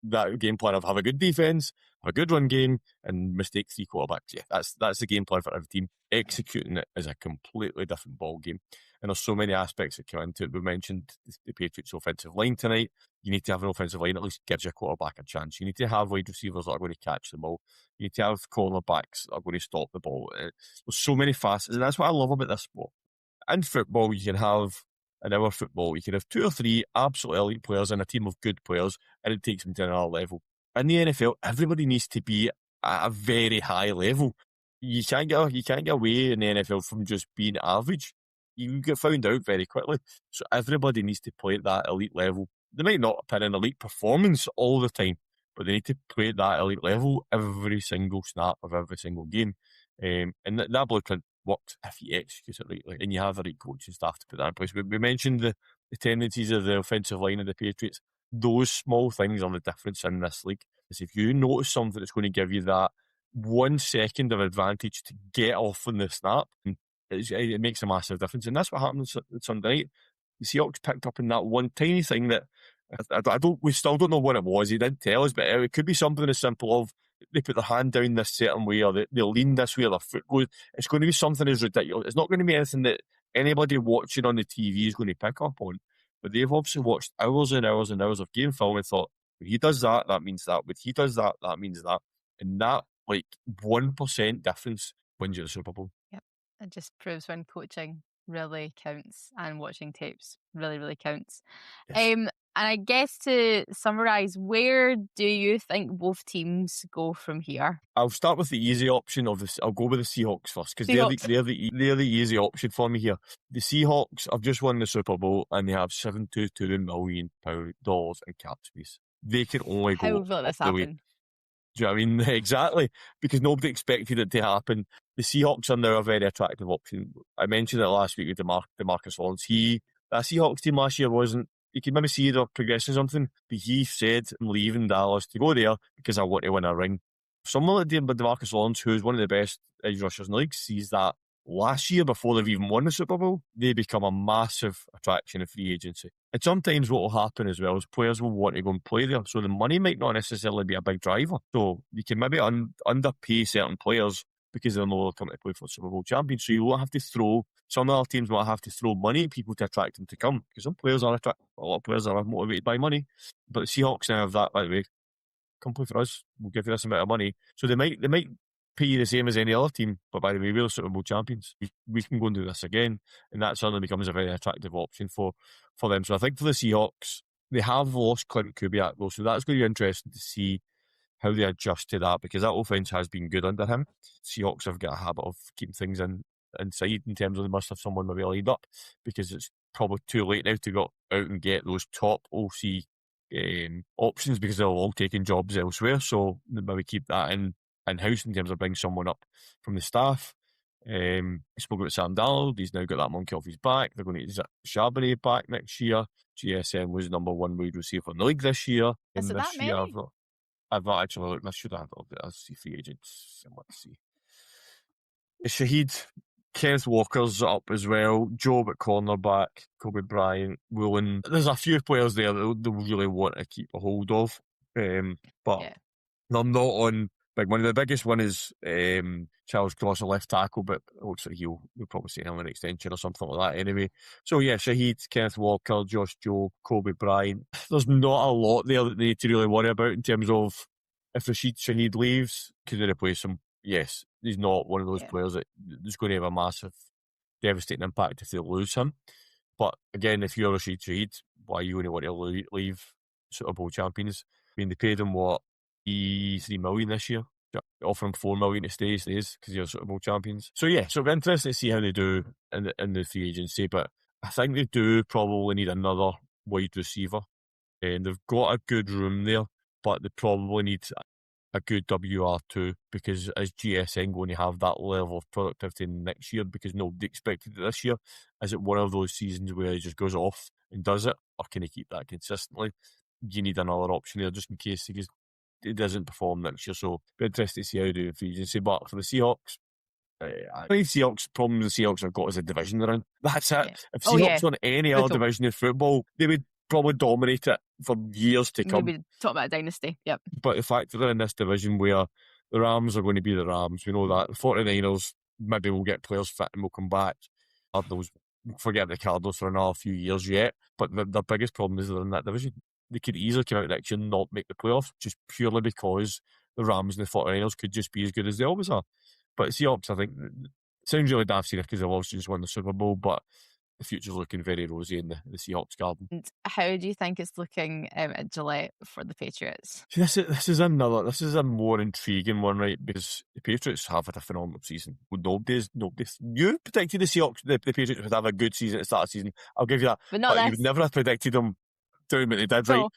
that game plan of have a good defense, have a good run game, and mistake-free quarterbacks. Yeah, that's the game plan for every team. Executing it is a completely different ball game, and there's so many aspects that come into it. We mentioned the Patriots' offensive line tonight. You need to have an offensive line that at least gives your quarterback a chance. You need to have wide receivers that are going to catch the ball. You need to have cornerbacks that are going to stop the ball. There's so many facets, and that's what I love about this sport. In football, you can have, in our football, you can have 2 or 3 absolute elite players and a team of good players, and it takes them to another level. In the NFL, everybody needs to be at a very high level. You can't get away in the NFL from just being average. You get found out very quickly. So everybody needs to play at that elite level. They might not put in elite performance all the time, but they need to play at that elite level every single snap of every single game. And that blueprint works if you execute it rightly and you have the right coaching staff to put that in place. We mentioned the tendencies of the offensive line of the Patriots. Those small things are the difference in this league. Is if you notice something that's going to give you that 1 second of advantage to get off on the snap, it makes a massive difference. And that's what happened Sunday night. The Seahawks picked up in that one tiny thing that we still don't know what it was. He didn't tell us, but it could be something as simple of they put their hand down this certain way, or they lean this way, or their foot goes. It's going to be something as ridiculous. It's not going to be anything that anybody watching on the TV is going to pick up on. But they've obviously watched hours and hours and hours of game film and thought, when he does that, that means that. When he does that, that means that. And that, 1% difference wins you the Super Bowl. Yep. It just proves when coaching really counts and watching tapes really, really counts. Yes. And I guess to summarise, where do you think both teams go from here? I'll start with the easy option of this. I'll go with the Seahawks first, because they're the easy option for me here. The Seahawks have just won the Super Bowl and they have $722 million in cap space. They can only go. How will this happen? Do you know what I mean? Exactly. Because nobody expected it to happen. The Seahawks are now a very attractive option. I mentioned it last week with DeMarcus Lawrence. That Seahawks team last year wasn't, you can maybe see they're progressing something, but he said, I'm leaving Dallas to go there because I want to win a ring. Someone like DeMarcus Lawrence, who's one of the best edge rushers in the league, sees that last year before they've even won the Super Bowl, they become a massive attraction in free agency. And sometimes what will happen as well is players will want to go and play there, so the money might not necessarily be a big driver. So you can maybe underpay certain players because they're no longer coming to play for the Super Bowl champion. So you won't have to some other teams might have to throw money at people to attract them to come, because some players are a lot of players are motivated by money. But the Seahawks now have that, by the way, come play for us, we'll give you this amount of money. So they might pay you the same as any other team, but by the way, we're the Super Bowl champions. We can go and do this again, and that suddenly becomes a very attractive option for them. So I think for the Seahawks, they have lost Clint Kubiak though, so that's going to be interesting to see how they adjust to that, because that offense has been good under him. Seahawks have got a habit of keeping things inside in terms of they must have someone maybe lined up, because it's probably too late now to go out and get those top OC options, because they're all taking jobs elsewhere. So maybe keep that in-house in terms of bringing someone up from the staff. I spoke about Sam Darnold. He's now got that monkey off his back. They're going to get Charbonnet back next year. GSM was number 1 wide receiver in the league this year. Is it this that many? year, I've not actually looked. I should have looked at see free agents. Let's see. Shaheed, Kenneth Walker's up as well. Job at cornerback, Kobe Bryant, Woolen. There's a few players there that they really want to keep a hold of. But they're not on big money. The biggest one is Charles Cross, a left tackle, but it looks like he'll probably see him on an extension or something like that anyway. So yeah, Shaheed, Kenneth Walker, Josh Jobe, Kobe Bryant. There's not a lot there that they need to really worry about in terms of if Shaheed leaves, could they replace him? Yes, he's not one of those players that is going to have a massive, devastating impact if they lose him. But again, if you're Rashid Shaheed, why are you going to want to leave Super Bowl champions? I mean, they paid him $3 million this year. Offer him $4 million to stay, he stays because you're Super Bowl champions. So yeah, so it'll be interesting to see how they do in the free agency. But I think they do probably need another wide receiver, and they've got a good room there, but they probably need a good WR2, because is GSN going to have that level of productivity next year because nobody expected it this year? Is it one of those seasons where he just goes off and does it, or can he keep that consistently? You need another option there just in case he doesn't perform next year. So be interested to see how they do in free agency. But for the Seahawks, I think Seahawks problem the Seahawks have got is a division they're in. That's it. Yeah. If Seahawks yeah. won any other Brutal. division in football, they would probably dominate it for years to come. Maybe talk about a dynasty. Yep. But the fact that they're in this division where the Rams are going to be the Rams, we know that. The 49ers, maybe we'll get players fit and we'll come back. Cardinals, forget the Cardinals for another few years yet. But their biggest problem is they're in that division. They could easily come out next year and not make the playoffs just purely because the Rams and the 49ers could just be as good as they always are. But Seahawks, I think, sounds really daft because they've obviously just won the Super Bowl, but the future's looking very rosy in the Seahawks garden. And how do you think it's looking at Gillette for the Patriots? See, this is a more intriguing one, right? Because the Patriots have had a phenomenal season. You predicted the Seahawks, the Patriots would have a good season at the start of the season. I'll give you that. But not you this. would never have predicted them doing what they did, right? No.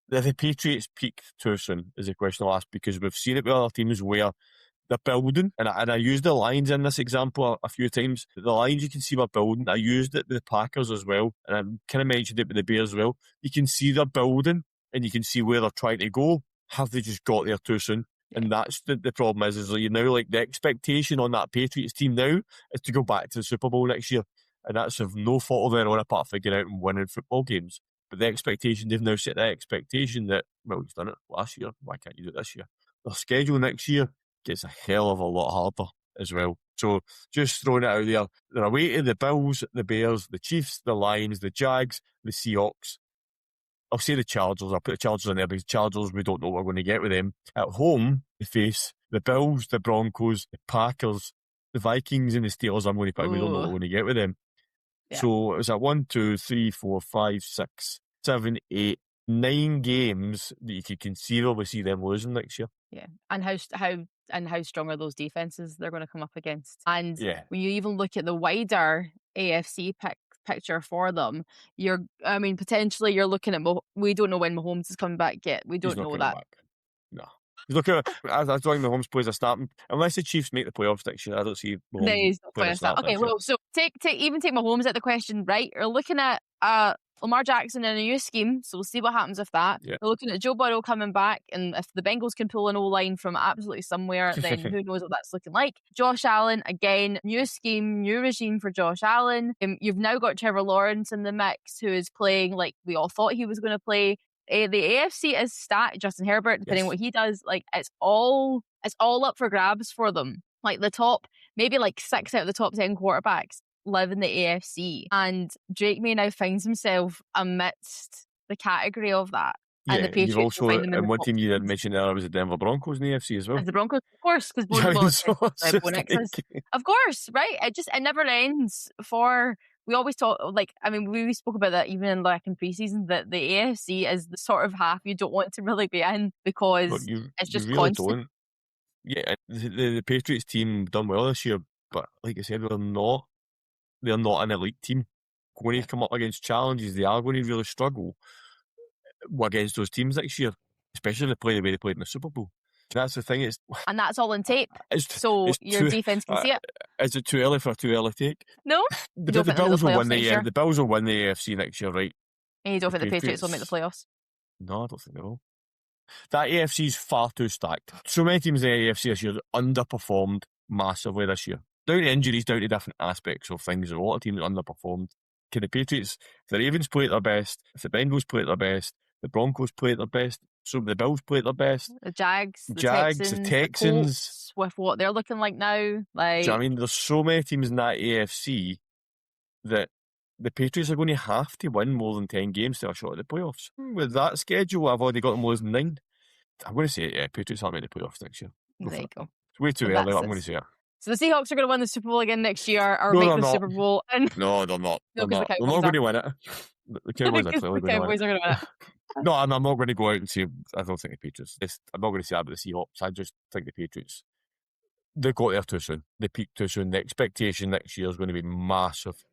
The Patriots peaked too soon is the question I'll ask, because we've seen it with other teams where they're building, and I used the Lions in this example a few times. The Lions, you can see they're building. I used it with the Packers as well, and I kind of mentioned it with the Bears as well. You can see they're building, and you can see where they're trying to go. Have they just got there too soon? Yeah. And that's the problem is you now, like, the expectation on that Patriots team now is to go back to the Super Bowl next year, and that's of no fault of their own apart from figuring out and winning football games. But the expectation, they've now set that expectation that, well, he's done it last year, why can't you do it this year? Their schedule next year gets a hell of a lot harder as well. So just throwing it out there, they're away to the Bills, the Bears, the Chiefs, the Lions, the Jags, the Seahawks. I'll say the Chargers. I'll put the Chargers in there because Chargers, we don't know what we're going to get with them. At home, they face the Bills, the Broncos, the Packers, the Vikings and the Steelers. I'm going to put. We don't know what we're going to get with them. Yeah. So it was at 1, 2, 3, 4, 5, 6, 7, 8, 9 games that you could conceivably see them losing next year. Yeah, and how strong are those defenses they're going to come up against? And when you even look at the wider AFC picture for them, potentially you're looking at we don't know when Mahomes is coming back yet. We don't know that. Back. No. Look at I don't think Mahomes plays a starting unless the Chiefs make the playoffs next year. I don't see Mahomes playing a start. Okay, well, so take Mahomes out the question, right? You're looking at Lamar Jackson in a new scheme, so we'll see what happens with that. Yeah. We're looking at Joe Burrow coming back, and if the Bengals can pull an O-line from absolutely somewhere, then who knows what that's looking like. Josh Allen, again, new scheme, new regime for Josh Allen. You've now got Trevor Lawrence in the mix, who is playing like we all thought he was going to play. The AFC is stacked. Justin Herbert, depending on what he does, like it's all up for grabs for them. Like the top, maybe like 6 out of the top 10 quarterbacks live in the AFC, and Drake May now finds himself amidst the category of that. Yeah, and the Patriots you've also, and one team you didn't mention there was the Denver Broncos in the AFC as well. The Broncos, of course, because of course, right? It never ends for. We always talk, we spoke about that even in preseason, that the AFC is the sort of half you don't want to really be in because it's just really constant. Don't. Yeah, the Patriots team done well this year, but like I said, they're not an elite team. Going to come up against challenges, they are going to really struggle against those teams next year, especially the way they played in the Super Bowl. That's the thing. And that's all on tape. Your defense can see it. Is it too early for a too early take? No. The Bills will win the Bills will win the AFC next year, right? And you don't think the Patriots will make the playoffs? No, I don't think they will. That AFC is far too stacked. So many teams in the AFC this year underperformed massively this year. Down to injuries, down to different aspects of things. A lot of teams underperformed. Can the Patriots, if the Ravens play at their best, if the Bengals play at their best, the Broncos play at their best, so the Bills play at their best. The Jags, the Texans, the Colts, with what they're looking like now. There's so many teams in that AFC that the Patriots are going to have to win more than 10 games to have a shot at the playoffs. With that schedule, I've already got them losing 9. I'm going to say Patriots aren't making the playoffs next year. There you go. It's way too early, I'm going to say it. So the Seahawks are going to win the Super Bowl again next year, or make the Super Bowl. No, they're not. They're not going to win it. The Cowboys are clearly going to win it. No, I'm not going to go out and say I don't think the Patriots. I'm not going to say that about the Seahawks. I just think the Patriots, they got there too soon. They peaked too soon. The expectation next year is going to be massive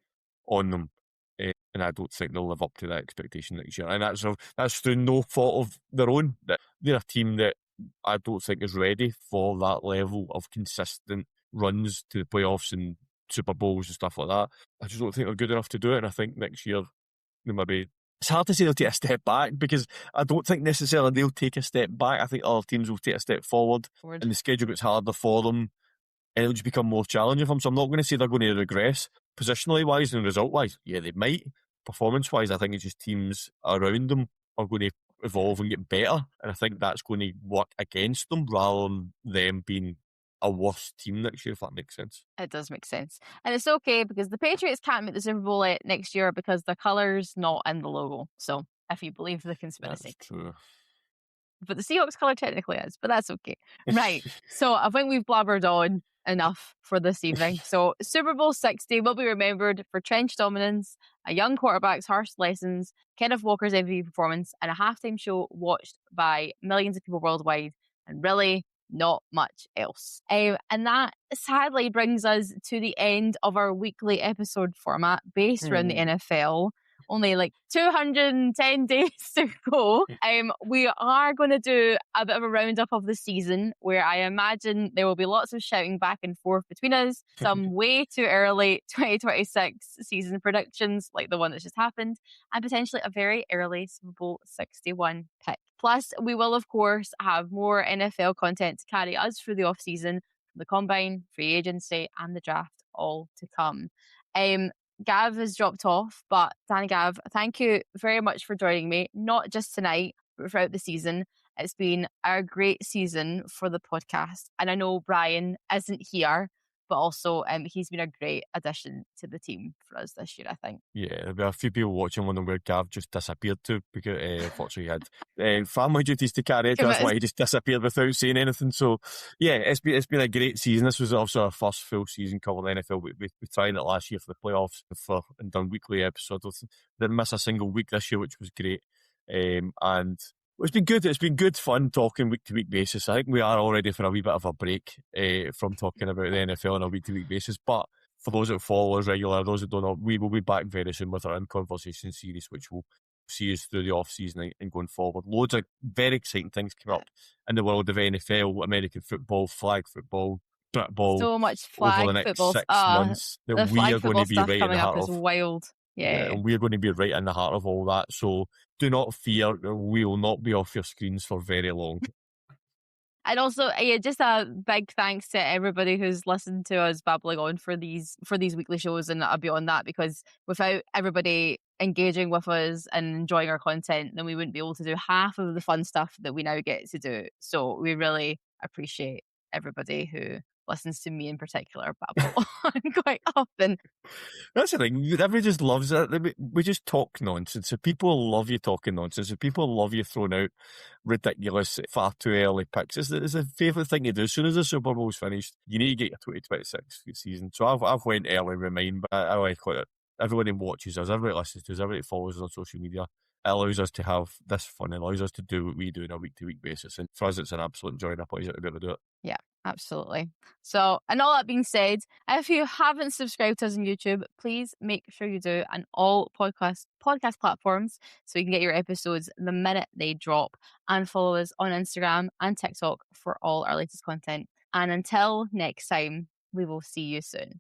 on them, and I don't think they'll live up to that expectation next year. And that's through no fault of their own. They're a team that I don't think is ready for that level of consistent runs to the playoffs and Super Bowls and stuff like that. I just don't think they're good enough to do it, and I think next year they maybe... It's hard to say they'll take a step back, because I don't think necessarily they'll take a step back. I think other teams will take a step forward. And the schedule gets harder for them, and it'll just become more challenging for them. So I'm not going to say they're going to regress positionally wise and result wise. Yeah, they might. Performance wise, I think it's just teams around them are going to evolve and get better, and I think that's going to work against them rather than them being a worse team next year, if that makes sense. It does make sense. And it's okay, because the Patriots can't make the Super Bowl next year because the colour's not in the logo. So if you believe the conspiracy. That's true. But the Seahawks colour technically is, but that's okay. Right. So I think we've blabbered on enough for this evening. So Super Bowl 60 will be remembered for trench dominance, a young quarterback's harsh lessons, Kenneth Walker's MVP performance, and a halftime show watched by millions of people worldwide, and really not much else. And that sadly brings us to the end of our weekly episode format based around the NFL. Only like 210 days to go. We are going to do a bit of a roundup of the season, where I imagine there will be lots of shouting back and forth between us, some way too early 2026 season predictions like the one that's just happened, and potentially a very early Super Bowl 61 pick. Plus, we will, of course, have more NFL content to carry us through the off-season, from the combine, free agency, and the draft, all to come. Gav has dropped off, but Dan Gav, thank you very much for joining me, not just tonight, but throughout the season. It's been a great season for the podcast. And I know Brian isn't here, but also he's been a great addition to the team for us this year, I think. Yeah, there'll be a few people watching wondering where Gav just disappeared to, because unfortunately he had family duties to carry out. That's why he just disappeared without saying anything. So yeah, it's been a great season. This was also our first full season covering the NFL. We tried it last year for the playoffs and done weekly episodes. Didn't miss a single week this year, which was great. And it's been good. It's been good fun talking week to week basis. I think we are all ready for a wee bit of a break from talking about the NFL on a week to week basis. But for those that follow us regular, those that don't know, we will be back very soon with our In Conversation series, which will see us through the off season and going forward. Loads of very exciting things coming up in the world of NFL, American football, flag football, football. So much flag over the next football. 6 months that the we flag are going to be stuff right in coming the up heart is of. wild. Yeah. And we're going to be right in the heart of all that. So do not fear, we will not be off your screens for very long. And also, just a big thanks to everybody who's listened to us babbling on for these weekly shows and beyond that, because without everybody engaging with us and enjoying our content, then we wouldn't be able to do half of the fun stuff that we now get to do. So we really appreciate everybody who listens to me in particular babble on quite often. That's the thing. Everybody just loves it. We just talk nonsense. So people love you talking nonsense. So people love you throwing out ridiculous, far too early picks. It's a favourite thing to do. As soon as the Super Bowl's finished, you need to get your 2026 season. So I've went early with mine, but I like it. Everybody watches us. Everybody listens to us. Everybody follows us on social media. It allows us to have this fun. It allows us to do what we do on a week-to-week basis. And for us, it's an absolute joy and a pleasure to be able to do it. Yeah, absolutely. So, and all that being said, if you haven't subscribed to us on YouTube, please make sure you do on all podcast platforms so you can get your episodes the minute they drop, and follow us on Instagram and TikTok for all our latest content. And until next time, we will see you soon.